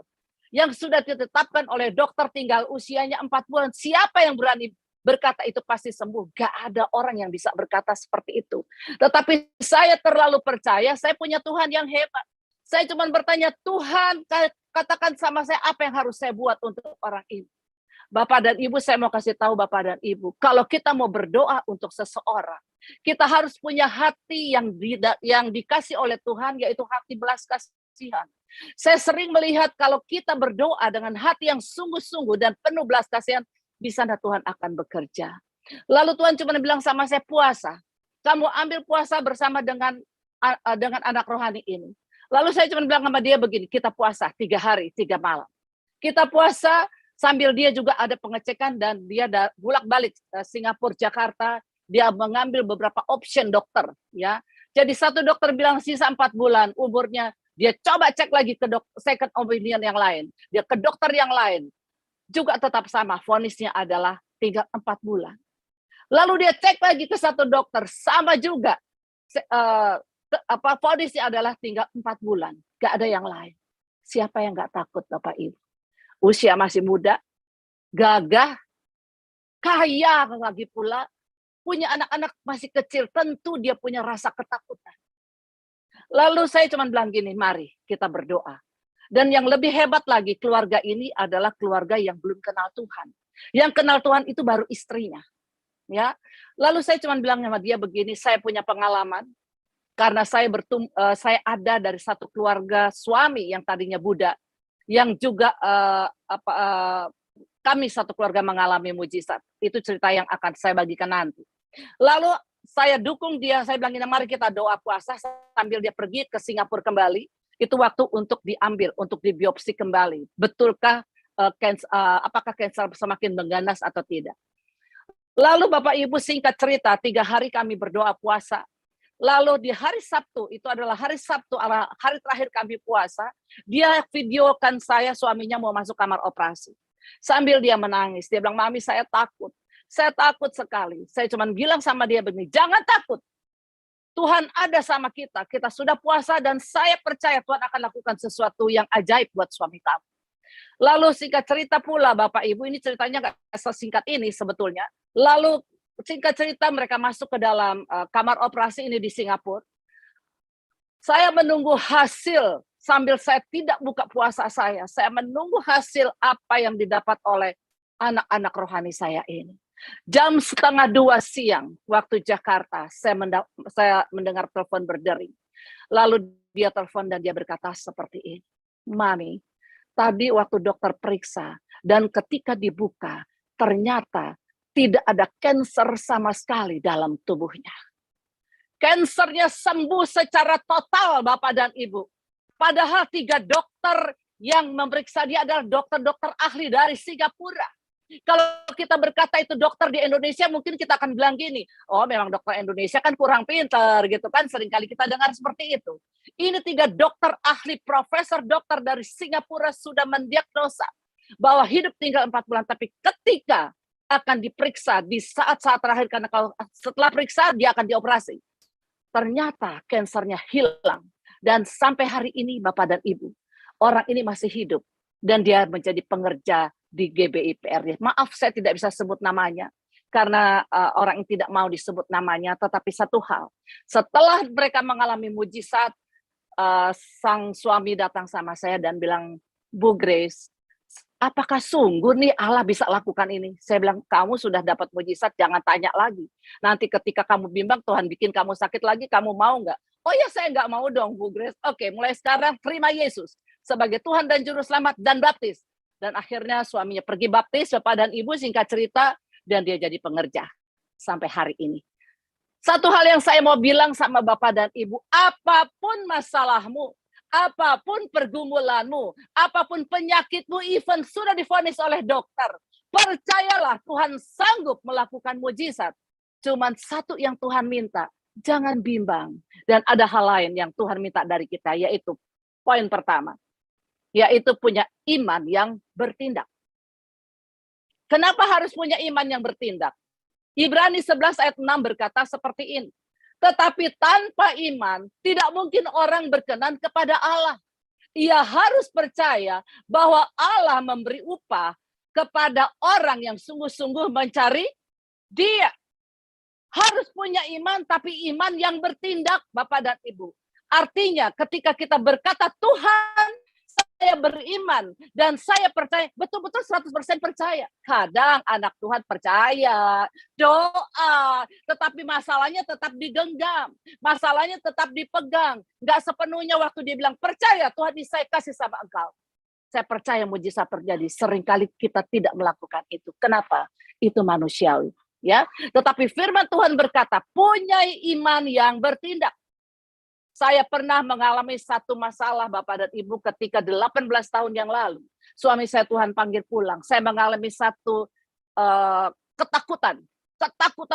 yang sudah ditetapkan oleh dokter tinggal usianya 4 bulan. Siapa yang berani berkata itu pasti sembuh? Gak ada orang yang bisa berkata seperti itu. Tetapi saya terlalu percaya, saya punya Tuhan yang hebat. Saya cuma bertanya, Tuhan, katakan sama saya apa yang harus saya buat untuk orang ini. Bapak dan Ibu, saya mau kasih tahu Bapak dan Ibu, kalau kita mau berdoa untuk seseorang, kita harus punya hati yang dikasih oleh Tuhan, yaitu hati belas kasihan. Saya sering melihat kalau kita berdoa dengan hati yang sungguh-sungguh dan penuh belas kasihan, di sana Tuhan akan bekerja. Lalu Tuhan cuma bilang sama saya, puasa. Kamu ambil puasa bersama dengan anak rohani ini. Lalu saya cuma bilang sama dia begini, kita puasa 3 hari, 3 malam. Kita puasa sambil dia juga ada pengecekan dan dia bolak-balik Singapura, Jakarta, dia mengambil beberapa option dokter. Ya. Jadi satu dokter bilang sisa 4 bulan umurnya, dia coba cek lagi ke second opinion yang lain. Dia ke dokter yang lain, juga tetap sama, vonisnya adalah tinggal 4 bulan. Lalu dia cek lagi ke satu dokter, sama juga. Vonisnya adalah tinggal 4 bulan, gak ada yang lain. Siapa yang gak takut, Bapak Ibu? Usia masih muda, gagah, kaya lagi pula, punya anak-anak masih kecil, tentu dia punya rasa ketakutan. Lalu saya cuma bilang gini, mari kita berdoa. Dan yang lebih hebat lagi, keluarga ini adalah keluarga yang belum kenal Tuhan. Yang kenal Tuhan itu baru istrinya. Ya. Lalu saya cuma bilang sama dia begini, saya punya pengalaman karena saya ada dari satu keluarga suami yang tadinya Buddha, yang juga kami satu keluarga mengalami mujizat. Itu cerita yang akan saya bagikan nanti. Lalu saya dukung dia, saya bilang, mari kita doa puasa sambil dia pergi ke Singapura kembali. Itu waktu untuk diambil, untuk dibiopsi kembali. Betulkah apakah kanker semakin mengganas atau tidak? Lalu Bapak Ibu singkat cerita, 3 hari kami berdoa puasa. Lalu di hari Sabtu, itu adalah hari Sabtu, hari terakhir kami puasa, dia videokan saya, suaminya mau masuk kamar operasi. Sambil dia menangis, dia bilang, Mami saya takut sekali. Saya cuma bilang sama dia begini, jangan takut. Tuhan ada sama kita sudah puasa dan saya percaya Tuhan akan lakukan sesuatu yang ajaib buat suami kamu. Lalu singkat cerita pula Bapak Ibu, ini ceritanya nggak sesingkat ini sebetulnya. Lalu singkat cerita mereka masuk ke dalam kamar operasi ini di Singapura. Saya menunggu hasil sambil saya tidak buka puasa saya menunggu hasil apa yang didapat oleh anak-anak rohani saya ini. Jam 1:30 siang waktu Jakarta, saya mendengar telepon berdering. Lalu dia telepon dan dia berkata seperti ini, Mami, tadi waktu dokter periksa dan ketika dibuka, ternyata tidak ada kanker sama sekali dalam tubuhnya. Kankernya sembuh secara total Bapak dan Ibu. Padahal 3 dokter yang memeriksa dia adalah dokter-dokter ahli dari Singapura. Kalau kita berkata itu dokter di Indonesia, mungkin kita akan bilang gini, oh memang dokter Indonesia kan kurang pintar gitu kan, seringkali kita dengar seperti itu. Ini 3 dokter ahli, profesor dokter dari Singapura sudah mendiagnosa bahwa hidup tinggal 4 bulan, tapi ketika akan diperiksa di saat-saat terakhir, karena kalau setelah periksa dia akan dioperasi. Ternyata kansernya hilang. Dan sampai hari ini Bapak dan Ibu, orang ini masih hidup dan dia menjadi pengerja di GBIPR. Maaf saya tidak bisa sebut namanya karena orang yang tidak mau disebut namanya, tetapi satu hal, setelah mereka mengalami mujizat, sang suami datang sama saya dan bilang, Bu Grace, apakah sungguh nih Allah bisa lakukan ini? Saya bilang, kamu sudah dapat mujizat, jangan tanya lagi. Nanti ketika kamu bimbang, Tuhan bikin kamu sakit lagi, kamu mau nggak? Oh ya, saya nggak mau dong, Bu Grace. Oke, mulai sekarang terima Yesus sebagai Tuhan dan Juru Selamat dan baptis. Dan akhirnya suaminya pergi baptis, Bapak dan Ibu, singkat cerita, dan dia jadi pengerja sampai hari ini. Satu hal yang saya mau bilang sama Bapak dan Ibu, apapun masalahmu, apapun pergumulanmu, apapun penyakitmu, even sudah divonis oleh dokter, percayalah Tuhan sanggup melakukan mujizat. Cuman satu yang Tuhan minta, jangan bimbang. Dan ada hal lain yang Tuhan minta dari kita, yaitu poin pertama, yaitu punya iman yang bertindak. Kenapa harus punya iman yang bertindak? Ibrani 11 ayat 6 berkata seperti ini. Tetapi tanpa iman, tidak mungkin orang berkenan kepada Allah. Ia harus percaya bahwa Allah memberi upah kepada orang yang sungguh-sungguh mencari Dia. Harus punya iman, tapi iman yang bertindak, Bapak dan Ibu. Artinya ketika kita berkata, Tuhan, saya beriman dan saya percaya, betul-betul 100% percaya. Kadang anak Tuhan percaya, doa, tetapi masalahnya tetap digenggam, masalahnya tetap dipegang. Nggak sepenuhnya waktu dia bilang, percaya Tuhan, saya kasih sama engkau. Saya percaya mujizat terjadi. Seringkali kita tidak melakukan itu. Kenapa? Itu manusiawi. Ya, tetapi firman Tuhan berkata, punya iman yang bertindak. Saya pernah mengalami satu masalah Bapak dan Ibu ketika 18 tahun yang lalu. Suami saya Tuhan panggil pulang. Saya mengalami satu ketakutan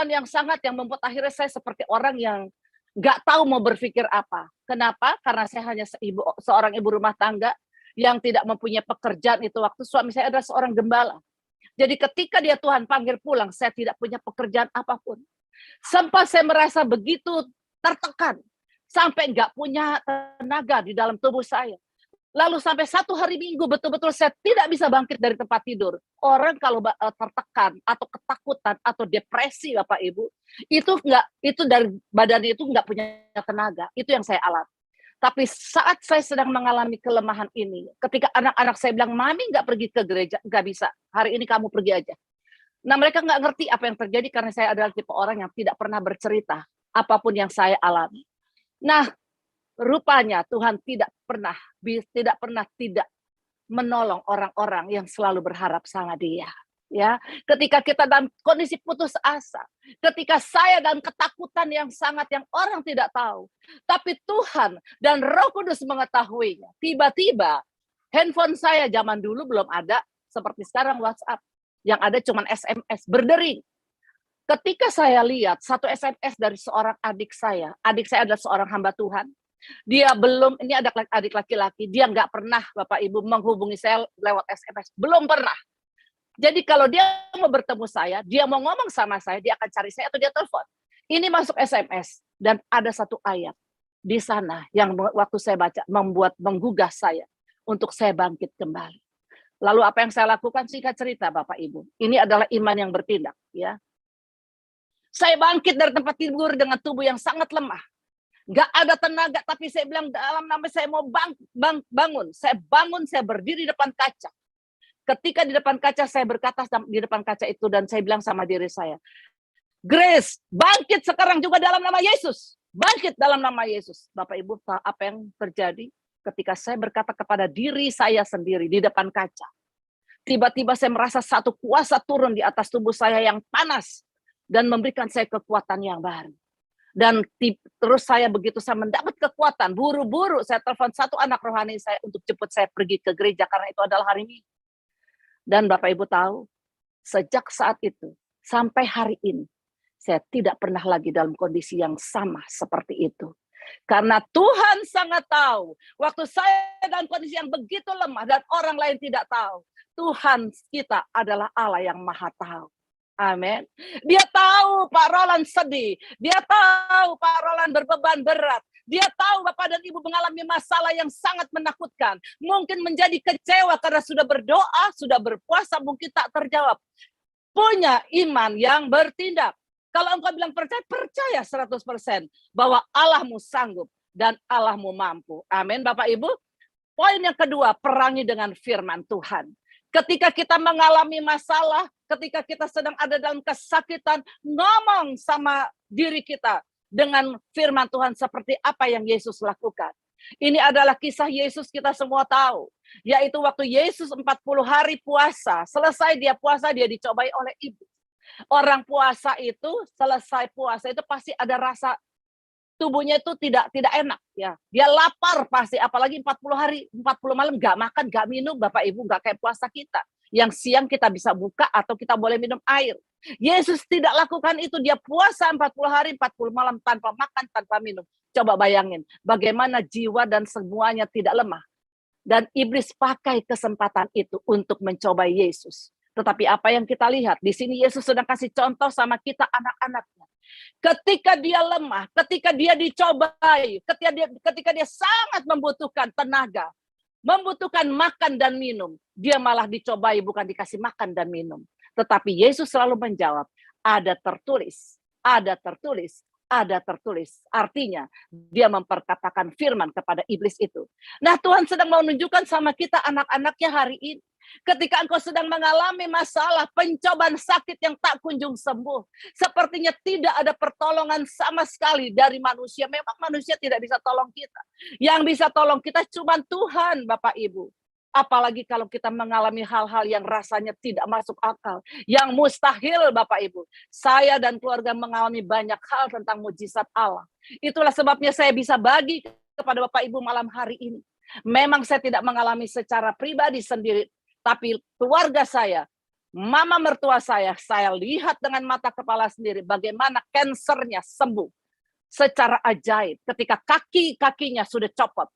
yang sangat yang membuat akhirnya saya seperti orang yang nggak tahu mau berpikir apa. Kenapa? Karena saya hanya seorang ibu rumah tangga yang tidak mempunyai pekerjaan itu waktu. Suami saya adalah seorang gembala. Jadi ketika dia Tuhan panggil pulang, saya tidak punya pekerjaan apapun. Sempat saya merasa begitu tertekan. Sampai nggak punya tenaga di dalam tubuh saya. Lalu sampai 1 hari Minggu betul-betul saya tidak bisa bangkit dari tempat tidur. Orang kalau tertekan atau ketakutan atau depresi Bapak Ibu, itu dari badannya itu nggak punya tenaga. Itu yang saya alami. Tapi saat saya sedang mengalami kelemahan ini, ketika anak-anak saya bilang, "Mami nggak pergi ke gereja," nggak bisa. Hari ini kamu pergi aja. Nah, mereka nggak ngerti apa yang terjadi karena saya adalah tipe orang yang tidak pernah bercerita apapun yang saya alami. Nah, rupanya Tuhan tidak pernah tidak menolong orang-orang yang selalu berharap sama Dia. Ya, ketika kita dalam kondisi putus asa, ketika saya dalam ketakutan yang orang tidak tahu, tapi Tuhan dan Roh Kudus mengetahuinya. Tiba-tiba handphone saya zaman dulu belum ada seperti sekarang WhatsApp, yang ada cuma SMS berdering. Ketika saya lihat satu SMS dari seorang adik saya adalah seorang hamba Tuhan. Dia belum, ini ada adik laki-laki, dia nggak pernah Bapak Ibu menghubungi saya lewat SMS, belum pernah. Jadi kalau dia mau bertemu saya, dia mau ngomong sama saya, dia akan cari saya atau dia telepon. Ini masuk SMS dan ada satu ayat di sana yang waktu saya baca menggugah saya untuk saya bangkit kembali. Lalu apa yang saya lakukan? Singkat cerita Bapak Ibu, ini adalah iman yang bertindak. Ya, saya bangkit dari tempat tidur dengan tubuh yang sangat lemah. Gak ada tenaga, tapi saya bilang dalam nama saya mau bangun. Saya bangun, saya berdiri di depan kaca. Ketika di depan kaca, saya berkata di depan kaca itu dan saya bilang sama diri saya, "Grace, bangkit sekarang juga dalam nama Yesus. Bangkit dalam nama Yesus." Bapak Ibu, tahu apa yang terjadi? Ketika saya berkata kepada diri saya sendiri di depan kaca, tiba-tiba saya merasa satu kuasa turun di atas tubuh saya yang panas dan memberikan saya kekuatan yang baru. Dan terus saya begitu saya mendapat kekuatan, buru-buru saya telepon satu anak rohani saya untuk jemput saya pergi ke gereja karena itu adalah hari Minggu. Dan Bapak Ibu tahu, sejak saat itu sampai hari ini, saya tidak pernah lagi dalam kondisi yang sama seperti itu. Karena Tuhan sangat tahu, waktu saya dalam kondisi yang begitu lemah dan orang lain tidak tahu, Tuhan kita adalah Allah yang Maha Tahu. Amin. Dia tahu Pak Roland sedih. Dia tahu Pak Roland berbeban berat. Dia tahu Bapak dan Ibu mengalami masalah yang sangat menakutkan. Mungkin menjadi kecewa karena sudah berdoa, sudah berpuasa, mungkin tak terjawab. Punya iman yang bertindak. Kalau engkau bilang percaya 100% bahwa Allahmu sanggup dan Allahmu mampu. Amin Bapak Ibu. Poin yang kedua, perangi dengan firman Tuhan. Ketika kita mengalami masalah, ketika kita sedang ada dalam kesakitan, ngomong sama diri kita dengan firman Tuhan seperti apa yang Yesus lakukan. Ini adalah kisah Yesus kita semua tahu. Yaitu waktu Yesus 40 hari puasa, selesai dia puasa, dia dicobai oleh iblis. Orang puasa itu, selesai puasa itu pasti ada rasa tubuhnya itu tidak enak ya. Dia lapar pasti, apalagi 40 hari, 40 malam gak makan, gak minum, Bapak Ibu, gak kayak puasa kita. Yang siang kita bisa buka atau kita boleh minum air. Yesus tidak lakukan itu, dia puasa 40 hari, 40 malam tanpa makan, tanpa minum. Coba bayangin, bagaimana jiwa dan semuanya tidak lemah. Dan iblis pakai kesempatan itu untuk mencobai Yesus. Tetapi apa yang kita lihat, di sini Yesus sedang kasih contoh sama kita anak-anaknya. Ketika dia lemah, ketika dia dicobai, ketika dia sangat membutuhkan tenaga, membutuhkan makan dan minum, dia malah dicobai bukan dikasih makan dan minum. Tetapi Yesus selalu menjawab, ada tertulis, ada tertulis, ada tertulis. Artinya dia memperkatakan firman kepada iblis itu. Nah, Tuhan sedang mau menunjukkan sama kita anak-anaknya hari ini. Ketika engkau sedang mengalami masalah, pencobaan sakit yang tak kunjung sembuh. Sepertinya tidak ada pertolongan sama sekali dari manusia. Memang manusia tidak bisa tolong kita. Yang bisa tolong kita cuma Tuhan, Bapak Ibu. Apalagi kalau kita mengalami hal-hal yang rasanya tidak masuk akal. Yang mustahil, Bapak Ibu. Saya dan keluarga mengalami banyak hal tentang mujizat Allah. Itulah sebabnya saya bisa bagi kepada Bapak Ibu malam hari ini. Memang saya tidak mengalami secara pribadi sendiri. Tapi keluarga saya, mama mertua saya lihat dengan mata kepala sendiri bagaimana kansernya sembuh secara ajaib ketika kaki-kakinya sudah copot.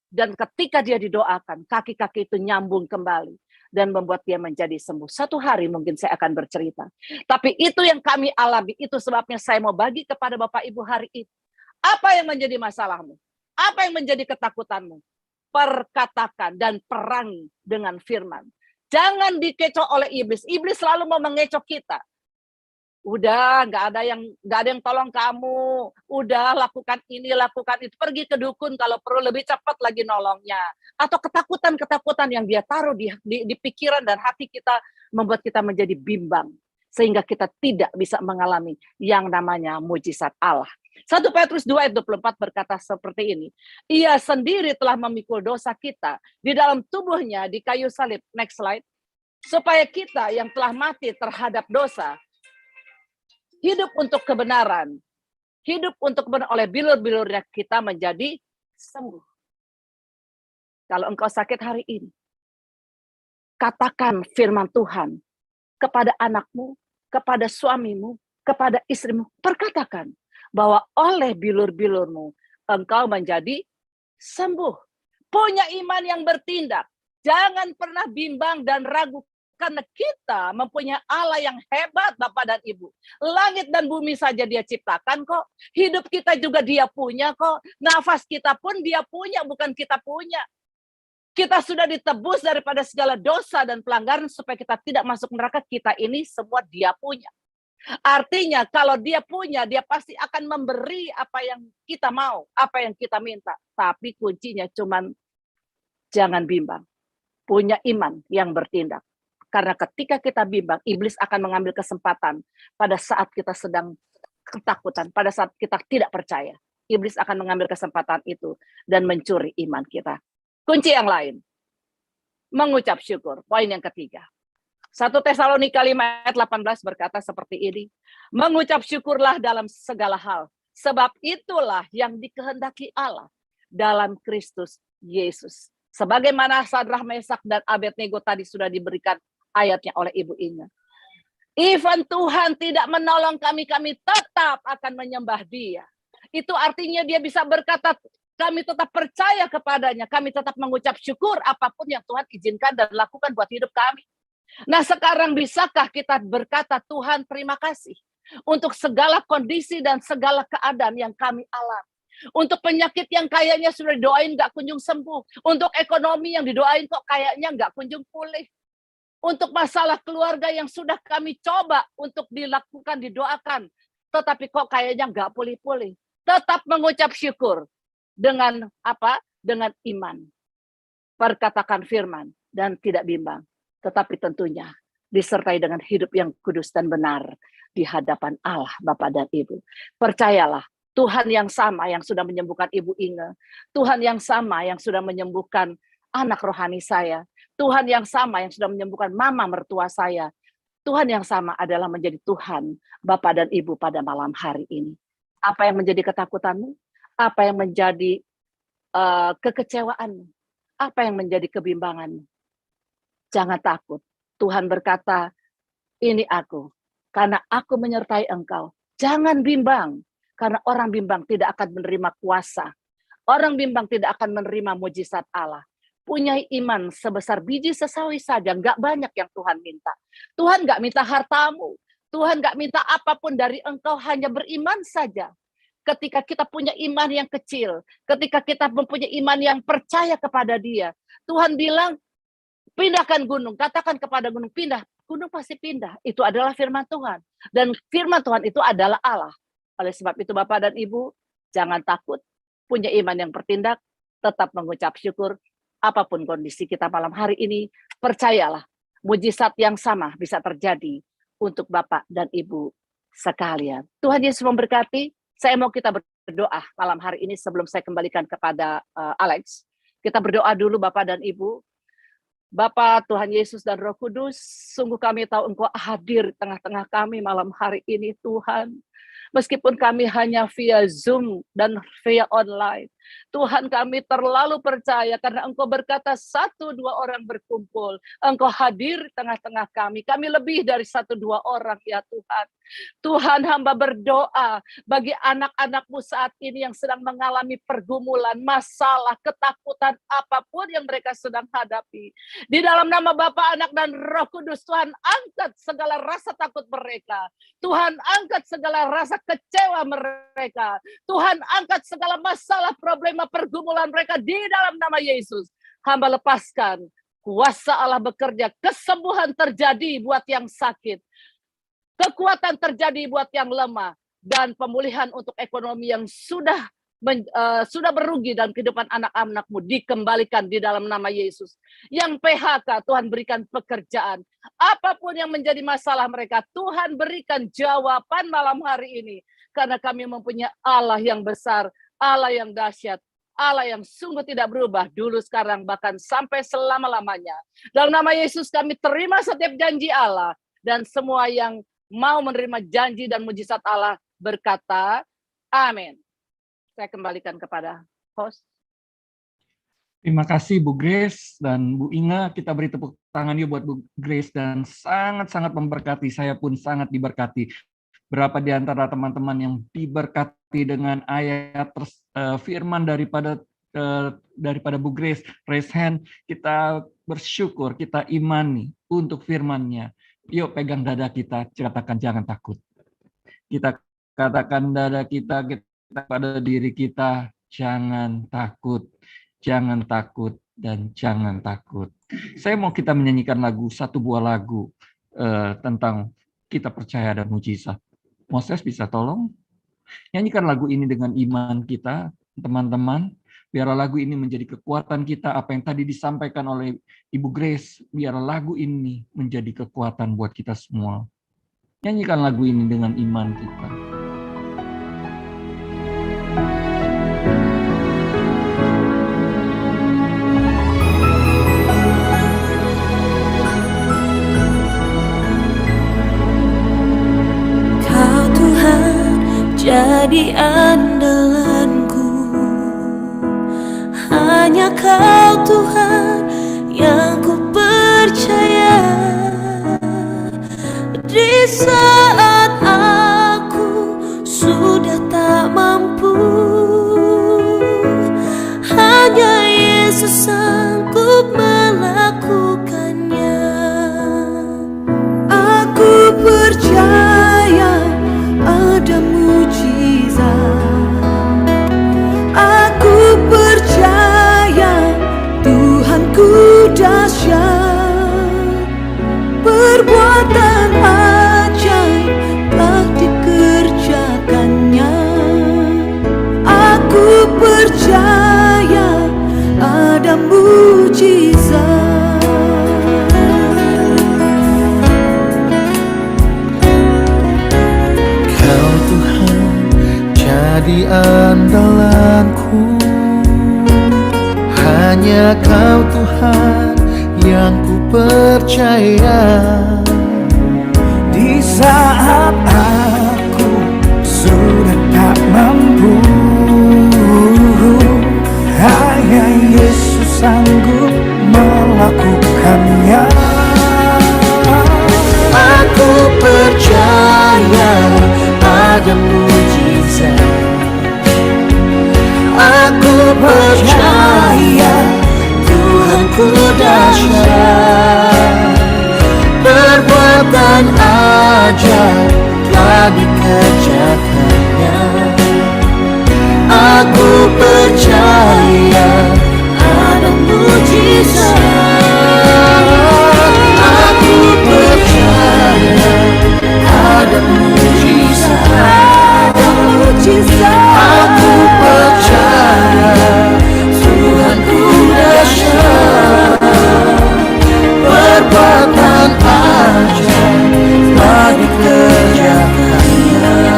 Dan ketika dia didoakan, kaki-kaki itu nyambung kembali dan membuat dia menjadi sembuh. Satu hari mungkin saya akan bercerita. Tapi itu yang kami alami, itu sebabnya saya mau bagi kepada Bapak Ibu hari ini. Apa yang menjadi masalahmu? Apa yang menjadi ketakutanmu? perkatakan dan perangi dengan firman. Jangan dikecoh oleh iblis. Iblis selalu mau mengecoh kita. Udah, nggak ada yang tolong kamu. Udah, lakukan ini, lakukan itu. Pergi ke dukun kalau perlu, lebih cepat lagi nolongnya. Atau ketakutan-ketakutan yang dia taruh di pikiran dan hati kita membuat kita menjadi bimbang. Sehingga kita tidak bisa mengalami yang namanya mujizat Allah. 1 Petrus 2 ayat 24 berkata seperti ini. Ia sendiri telah memikul dosa kita di dalam tubuhnya di kayu salib. Next slide. Supaya kita yang telah mati terhadap dosa, hidup untuk kebenaran. Hidup untuk kebenaran oleh bilur-bilurnya kita menjadi sembuh. Kalau engkau sakit hari ini, katakan firman Tuhan kepada anakmu, kepada suamimu, kepada istrimu. Perkatakan bahwa oleh bilur-bilurmu engkau menjadi sembuh. Punya iman yang bertindak. Jangan pernah bimbang dan ragu. Karena kita mempunyai Allah yang hebat, Bapak dan Ibu. Langit dan bumi saja Dia ciptakan kok. Hidup kita juga Dia punya kok. Nafas kita pun Dia punya, bukan kita punya. Kita sudah ditebus daripada segala dosa dan pelanggaran supaya kita tidak masuk neraka. Kita ini semua Dia punya. Artinya kalau Dia punya, Dia pasti akan memberi apa yang kita mau, apa yang kita minta. Tapi kuncinya cuman jangan bimbang. Punya iman yang bertindak. Karena ketika kita bimbang, iblis akan mengambil kesempatan pada saat kita sedang ketakutan, pada saat kita tidak percaya. Iblis akan mengambil kesempatan itu dan mencuri iman kita. Kunci yang lain, mengucap syukur. Poin yang ketiga. 1 Tesalonika 5 ayat 18 berkata seperti ini. Mengucap syukurlah dalam segala hal. Sebab itulah yang dikehendaki Allah dalam Kristus Yesus. Sebagaimana Sadrah, Mesak, dan Abednego tadi sudah diberikan ayatnya oleh Ibu Inge. Even Tuhan tidak menolong kami, kami tetap akan menyembah Dia. Itu artinya Dia bisa berkata, kami tetap percaya kepadanya, kami tetap mengucap syukur apapun yang Tuhan izinkan dan lakukan buat hidup kami. Nah sekarang bisakah kita berkata, Tuhan terima kasih untuk segala kondisi dan segala keadaan yang kami alami. Untuk penyakit yang kayaknya sudah didoain gak kunjung sembuh. Untuk ekonomi yang didoain kok kayaknya gak kunjung pulih. Untuk masalah keluarga yang sudah kami coba untuk dilakukan, didoakan. Tetapi kok kayaknya nggak pulih-pulih. Tetap mengucap syukur. Dengan apa? Dengan iman. Perkatakan firman dan tidak bimbang. Tetapi tentunya disertai dengan hidup yang kudus dan benar di hadapan Allah, Bapak dan Ibu. Percayalah, Tuhan yang sama yang sudah menyembuhkan Ibu Inge. Tuhan yang sama yang sudah menyembuhkan anak rohani saya. Tuhan yang sama yang sudah menyembuhkan mama mertua saya. Tuhan yang sama adalah menjadi Tuhan, Bapak dan Ibu pada malam hari ini. Apa yang menjadi ketakutanmu? Apa yang menjadi kekecewaanmu? Apa yang menjadi kebimbanganmu? Jangan takut. Tuhan berkata, ini aku, karena aku menyertai engkau. Jangan bimbang, karena orang bimbang tidak akan menerima kuasa. Orang bimbang tidak akan menerima mujizat Allah. Punya iman sebesar biji sesawi saja, nggak banyak yang Tuhan minta. Tuhan nggak minta hartamu, Tuhan nggak minta apapun dari engkau, hanya beriman saja. Ketika kita punya iman yang kecil, ketika kita mempunyai iman yang percaya kepada Dia, Tuhan bilang, pindahkan gunung, katakan kepada gunung, pindah, gunung pasti pindah. Itu adalah firman Tuhan. Dan firman Tuhan itu adalah Allah. Oleh sebab itu Bapak dan Ibu, jangan takut, punya iman yang bertindak, tetap mengucap syukur. Apapun kondisi kita malam hari ini, percayalah, mujizat yang sama bisa terjadi untuk Bapak dan Ibu sekalian. Tuhan Yesus memberkati. Saya mau kita berdoa malam hari ini sebelum saya kembalikan kepada Alex. Kita berdoa dulu Bapak dan Ibu. Bapak, Tuhan Yesus dan Roh Kudus, sungguh kami tahu Engkau hadir di tengah-tengah kami malam hari ini Tuhan. Meskipun kami hanya via Zoom dan via online. Tuhan kami terlalu percaya karena Engkau berkata 1-2 orang berkumpul. Engkau hadir di tengah-tengah kami. Kami lebih dari 1-2 orang ya Tuhan. Tuhan hamba berdoa bagi anak-anak-Mu saat ini yang sedang mengalami pergumulan, masalah, ketakutan apapun yang mereka sedang hadapi. Di dalam nama Bapa, Anak dan Roh Kudus, Tuhan angkat segala rasa takut mereka. Tuhan angkat segala rasa rasa kecewa mereka. Tuhan, angkat segala masalah, problema, pergumulan mereka di dalam nama Yesus. Hamba lepaskan kuasa Allah bekerja, kesembuhan terjadi buat yang sakit, kekuatan terjadi buat yang lemah, dan pemulihan untuk ekonomi yang sudah berugi dalam kehidupan anak-anakmu dikembalikan di dalam nama Yesus. Yang PHK, Tuhan berikan pekerjaan. Apapun yang menjadi masalah mereka, Tuhan berikan jawaban malam hari ini. Karena kami mempunyai Allah yang besar, Allah yang dahsyat, Allah yang sungguh tidak berubah dulu, sekarang, bahkan sampai selama-lamanya. Dalam nama Yesus kami terima setiap janji Allah, dan semua yang mau menerima janji dan mujizat Allah berkata, amin. Saya kembalikan kepada host. Terima kasih Bu Grace dan Bu Inga. Kita beri tepuk tangan yuk buat Bu Grace, dan sangat-sangat memberkati. Saya pun sangat diberkati. Berapa di antara teman-teman yang diberkati dengan ayat firman daripada Bu Grace? Raise hand. Kita bersyukur, kita imani untuk firman-Nya. Yuk pegang dada kita, katakan jangan takut. Kita katakan dada kita pada diri kita, jangan takut, dan jangan takut. Saya mau kita menyanyikan satu buah lagu tentang kita percaya dan mujizat. Moses bisa tolong nyanyikan lagu ini dengan iman kita, teman-teman. Biarlah lagu ini menjadi kekuatan kita. Apa yang tadi disampaikan oleh Ibu Grace, biarlah lagu ini menjadi kekuatan buat kita semua. Nyanyikan lagu ini dengan iman kita. Jadi andalanku, hanya Kau Tuhan yang ku percaya. Di saat aku sudah tak mampu, hanya Yesus sanggup melakukannya. Aku percaya ada mujizat. Aku percaya Tuhanku dahsyat. Perbuatan ajaib telah dikerjakannya. Aku percaya ada mujizat. Jadi andalanku, hanya Kau Tuhan yang ku percaya. Di saat aku sudah tak mampu, hanya Yesus sanggup melakukannya. Aku percaya ada mujizat. Aku percaya Tuhanku dahsyat. Perbuatan ajaib telah dikerjakannya. Aku percaya ada mujizat. Aku percaya ada mujizat. Aku percaya Tuhanku dahsyat. Perbuatan ajaib telah dikerjakannya.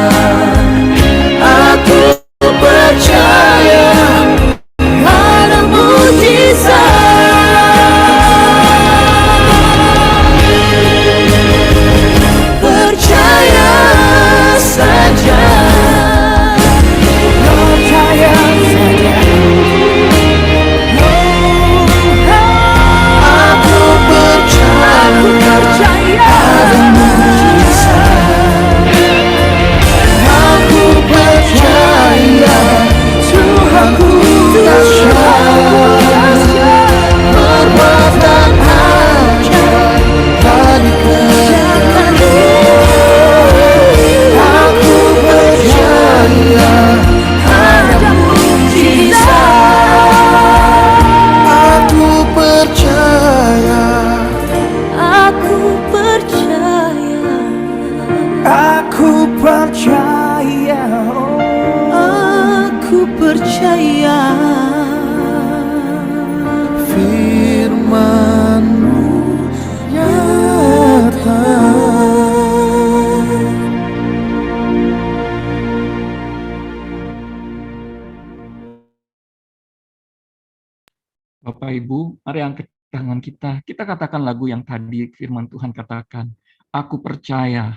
mulia, firman-Mu nyata. Bapak Ibu, mari angkat tangan kita. Kita katakan lagu yang tadi firman Tuhan katakan. Aku percaya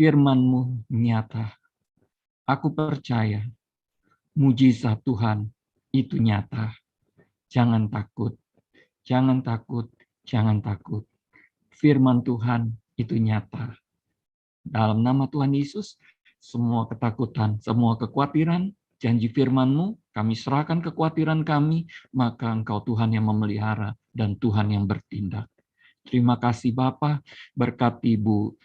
firman-Mu nyata. Aku percaya mujizat Tuhan itu nyata. Jangan takut, jangan takut, jangan takut. Firman Tuhan itu nyata. Dalam nama Tuhan Yesus, semua ketakutan, semua kekhawatiran, janji firman-Mu, kami serahkan kekhawatiran kami, maka Engkau Tuhan yang memelihara dan Tuhan yang bertindak. Terima kasih Bapa, berkati Ibu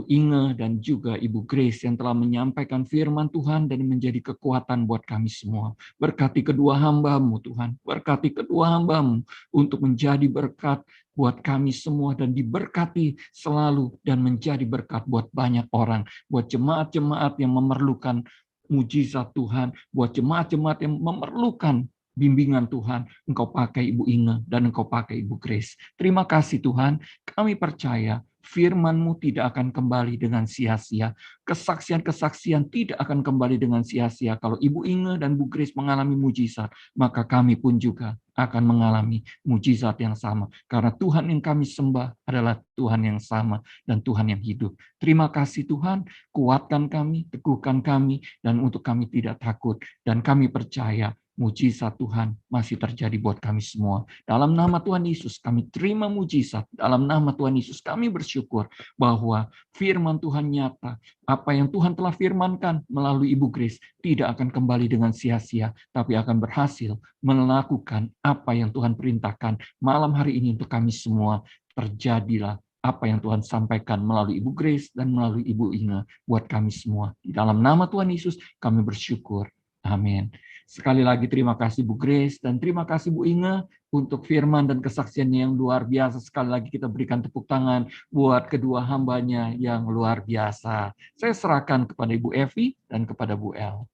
Inge dan juga Ibu Grace yang telah menyampaikan firman Tuhan dan menjadi kekuatan buat kami semua. Berkati kedua hamba-Mu Tuhan, berkati kedua hamba-Mu untuk menjadi berkat buat kami semua dan diberkati selalu dan menjadi berkat buat banyak orang, buat jemaat-jemaat yang memerlukan mujizat Tuhan, buat jemaat-jemaat yang memerlukan bimbingan Tuhan. Engkau pakai Ibu Inge dan Engkau pakai Ibu Grace. Terima kasih Tuhan, kami percaya firman-Mu tidak akan kembali dengan sia-sia. Kesaksian-kesaksian tidak akan kembali dengan sia-sia. Kalau Ibu Inge dan Bu Grace mengalami mujizat, maka kami pun juga akan mengalami mujizat yang sama. Karena Tuhan yang kami sembah adalah Tuhan yang sama dan Tuhan yang hidup. Terima kasih Tuhan, kuatkan kami, teguhkan kami, dan untuk kami tidak takut. Dan kami percaya mujizat Tuhan masih terjadi buat kami semua. Dalam nama Tuhan Yesus kami terima mujizat. Dalam nama Tuhan Yesus kami bersyukur bahwa firman Tuhan nyata. Apa yang Tuhan telah firmankan melalui Ibu Grace tidak akan kembali dengan sia-sia, tapi akan berhasil melakukan apa yang Tuhan perintahkan. Malam hari ini untuk kami semua terjadilah apa yang Tuhan sampaikan melalui Ibu Grace dan melalui Ibu Inge buat kami semua. Di dalam nama Tuhan Yesus kami bersyukur. Amin. Sekali lagi terima kasih Bu Grace dan terima kasih Bu Inge untuk firman dan kesaksiannya yang luar biasa. Sekali lagi kita berikan tepuk tangan buat kedua hambanya yang luar biasa. Saya serahkan kepada Ibu Evi dan kepada Bu El.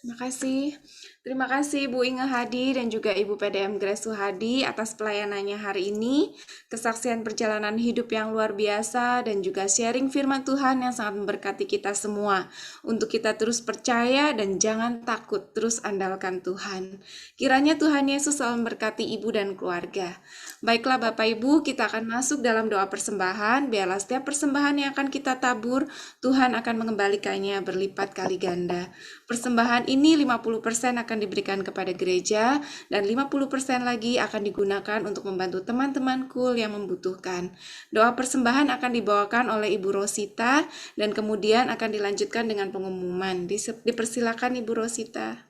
Terima kasih Bu Inge Hadi dan juga Ibu PDM Grace Suhadi atas pelayanannya hari ini, kesaksian perjalanan hidup yang luar biasa dan juga sharing firman Tuhan yang sangat memberkati kita semua. Untuk kita terus percaya dan jangan takut, terus andalkan Tuhan. Kiranya Tuhan Yesus selalu memberkati Ibu dan keluarga. Baiklah Bapak Ibu, kita akan masuk dalam doa persembahan. Biarlah setiap persembahan yang akan kita tabur, Tuhan akan mengembalikannya berlipat kali ganda. Persembahan ini 50% akan diberikan kepada gereja dan 50% lagi akan digunakan untuk membantu teman-teman Kul yang membutuhkan. Doa persembahan akan dibawakan oleh Ibu Rosita dan kemudian akan dilanjutkan dengan pengumuman. Dipersilakan Ibu Rosita.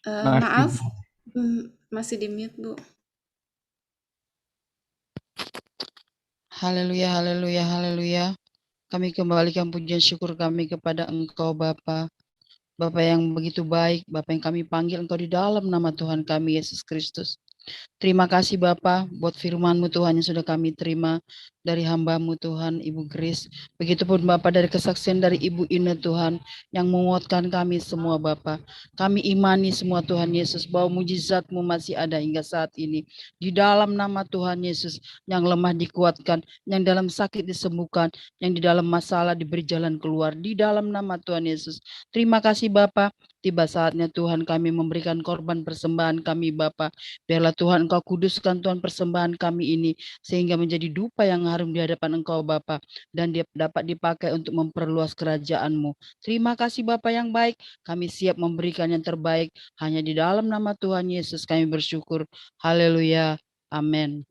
Maaf, masih di mute Bu. Haleluya, haleluya, haleluya. Kami kembalikan pujian syukur kami kepada Engkau Bapa. Bapa yang begitu baik, Bapa yang kami panggil Engkau di dalam nama Tuhan kami Yesus Kristus. Terima kasih Bapa buat firman-Mu Tuhan yang sudah kami terima dari hamba-Mu Tuhan Ibu Grace. Begitupun Bapa dari kesaksian dari Ibu Ine Tuhan yang menguatkan kami semua Bapa. Kami imani semua Tuhan Yesus bahwa mujizat-Mu masih ada hingga saat ini. Di dalam nama Tuhan Yesus yang lemah dikuatkan, yang dalam sakit disembuhkan, yang di dalam masalah diberi jalan keluar. Di dalam nama Tuhan Yesus. Terima kasih Bapa. Tiba saatnya Tuhan kami memberikan korban persembahan kami Bapa. Biarlah Tuhan Engkau kuduskan Tuhan persembahan kami ini sehingga menjadi dupa yang harum di hadapan Engkau Bapa dan dia dapat dipakai untuk memperluas kerajaan-Mu. Terima kasih Bapa yang baik. Kami siap memberikan yang terbaik hanya di dalam nama Tuhan Yesus kami bersyukur. Haleluya. Amin.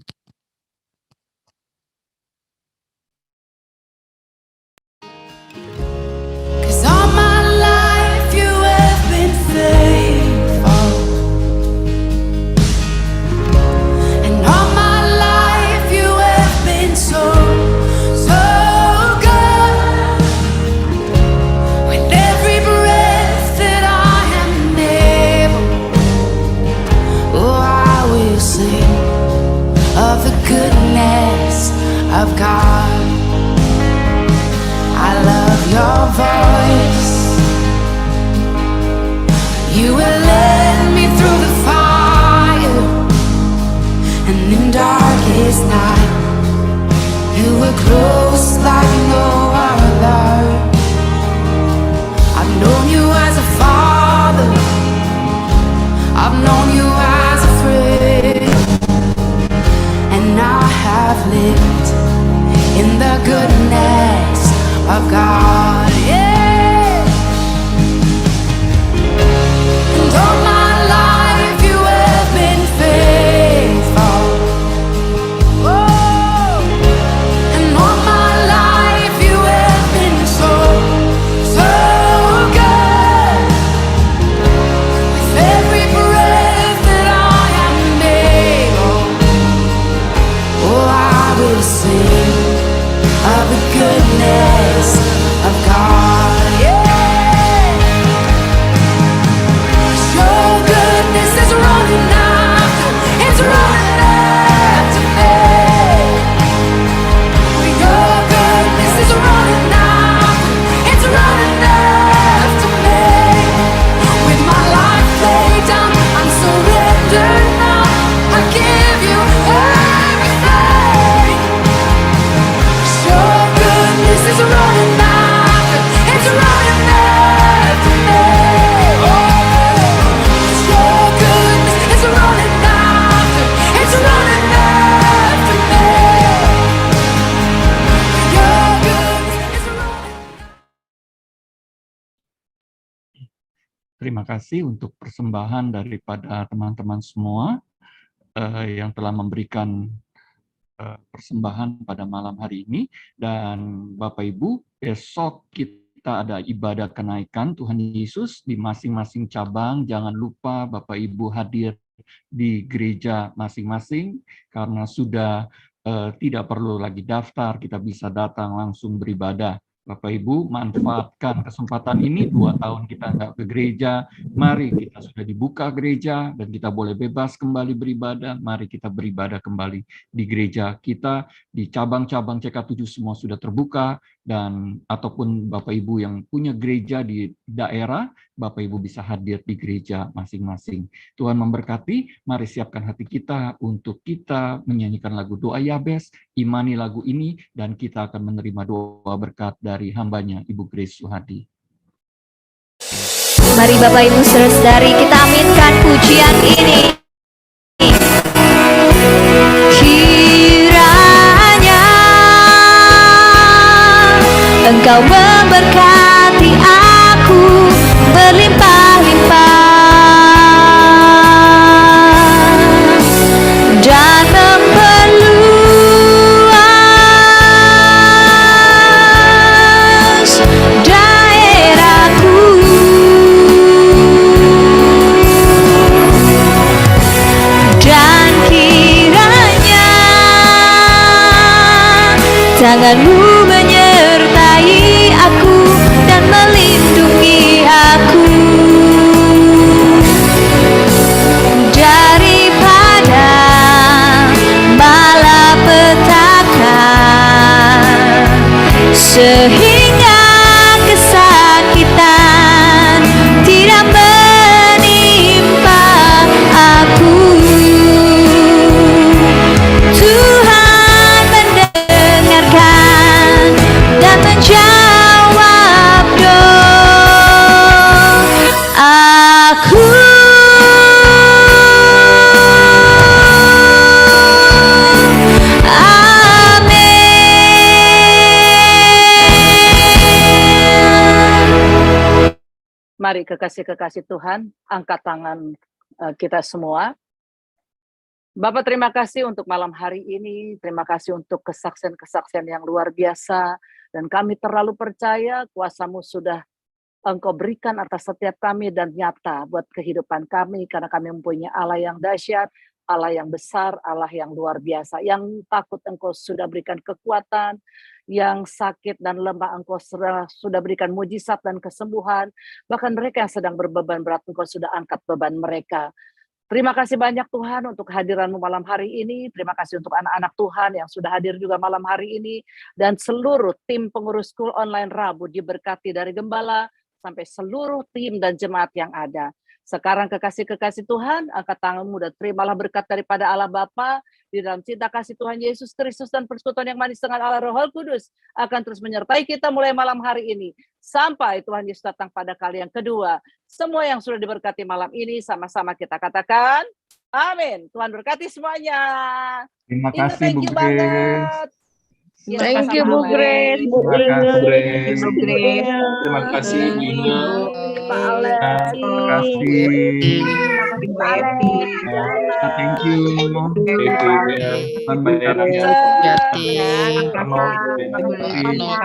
Of You will lead me through the fire, and in darkest night, you were close like no other. I've known you as a father, I've known you as a friend, and I have lived in the goodness of God. Yeah. And all my life you have been faithful. Oh, and all my life you have been so, so good. With every breath that I am able, oh, I will sing of the goodness of God. Yeah. Your goodness is running after, it's running after me. Your goodness is running after, it's running after me. With my life laid down, I'm surrendered now. I give you everything. Your goodness is running after, it's running after me. Your goodness is running after, it's running after me. Your goodness is running. Terima kasih untuk persembahan daripada teman-teman semua yang telah memberikan persembahan pada malam hari ini. Dan Bapak Ibu, besok kita ada ibadah kenaikan Tuhan Yesus di masing-masing cabang. Jangan lupa Bapak Ibu hadir di gereja masing-masing, karena sudah tidak perlu lagi daftar, kita bisa datang langsung beribadah. Bapak Ibu, manfaatkan kesempatan ini, 2 tahun kita nggak ke gereja, mari kita sudah dibuka gereja dan kita boleh bebas kembali beribadah, mari kita beribadah kembali di gereja kita, di cabang-cabang CK7 semua sudah terbuka, dan ataupun Bapak Ibu yang punya gereja di daerah, Bapak Ibu bisa hadir di gereja masing-masing. Tuhan memberkati, mari siapkan hati kita untuk kita menyanyikan lagu doa Yabes, imani lagu ini, dan kita akan menerima doa berkat dari hambanya Ibu Grace Suhadi. Mari Bapak Ibu Saudara-saudari kita aminkan pujian ini. Kiranya Engkau memberkati aku berlimpah-limpah dan memperluas daerahku. Dan kiranya tangan-Mu menyertai aku dan melindungi aku daripada malapetaka, sehingga kesakitan tidak menimpa aku. Tuhan mendengarkan dan menjawab doaku. Mari kekasih-kekasih Tuhan, angkat tangan kita semua. Bapak, terima kasih untuk malam hari ini, terima kasih untuk kesaksian-kesaksian yang luar biasa, dan kami terlalu percaya kuasa-Mu sudah Engkau berikan atas setiap kami dan nyata buat kehidupan kami, karena kami mempunyai Allah yang dahsyat, Allah yang besar, Allah yang luar biasa. Yang takut Engkau sudah berikan kekuatan, yang sakit dan lemah Engkau sudah berikan mujizat dan kesembuhan, bahkan mereka yang sedang berbeban berat Engkau sudah angkat beban mereka. Terima kasih banyak Tuhan untuk kehadiran-Mu malam hari ini. Terima kasih untuk anak-anak Tuhan yang sudah hadir juga malam hari ini. Dan seluruh tim pengurus School Online Rabu diberkati dari Gembala sampai seluruh tim dan jemaat yang ada. Sekarang kekasih-kekasih Tuhan, angkat tanganmu dan terimalah berkat daripada Allah Bapa di dalam cinta kasih Tuhan Yesus Kristus dan persekutuan yang manis dengan Allah Roh Kudus akan terus menyertai kita mulai malam hari ini sampai Tuhan Yesus datang pada kali yang kedua. Semua yang sudah diberkati malam ini sama-sama kita katakan amin. Tuhan berkati semuanya. Terima Ibu, kasih thank Bu you Grace. banget. Ya, Thank you Bu sama-sama. Grace, Bu Terima kasih Inge, Grace. Bu Grace. Terima kasih Bu Inge. Pak Alex, Terima kasih. Ibu Evi. Thank you. Thank you, Bu. Tuhan berkati. Sukses. Jati. Terima kasih. Pak Arnold.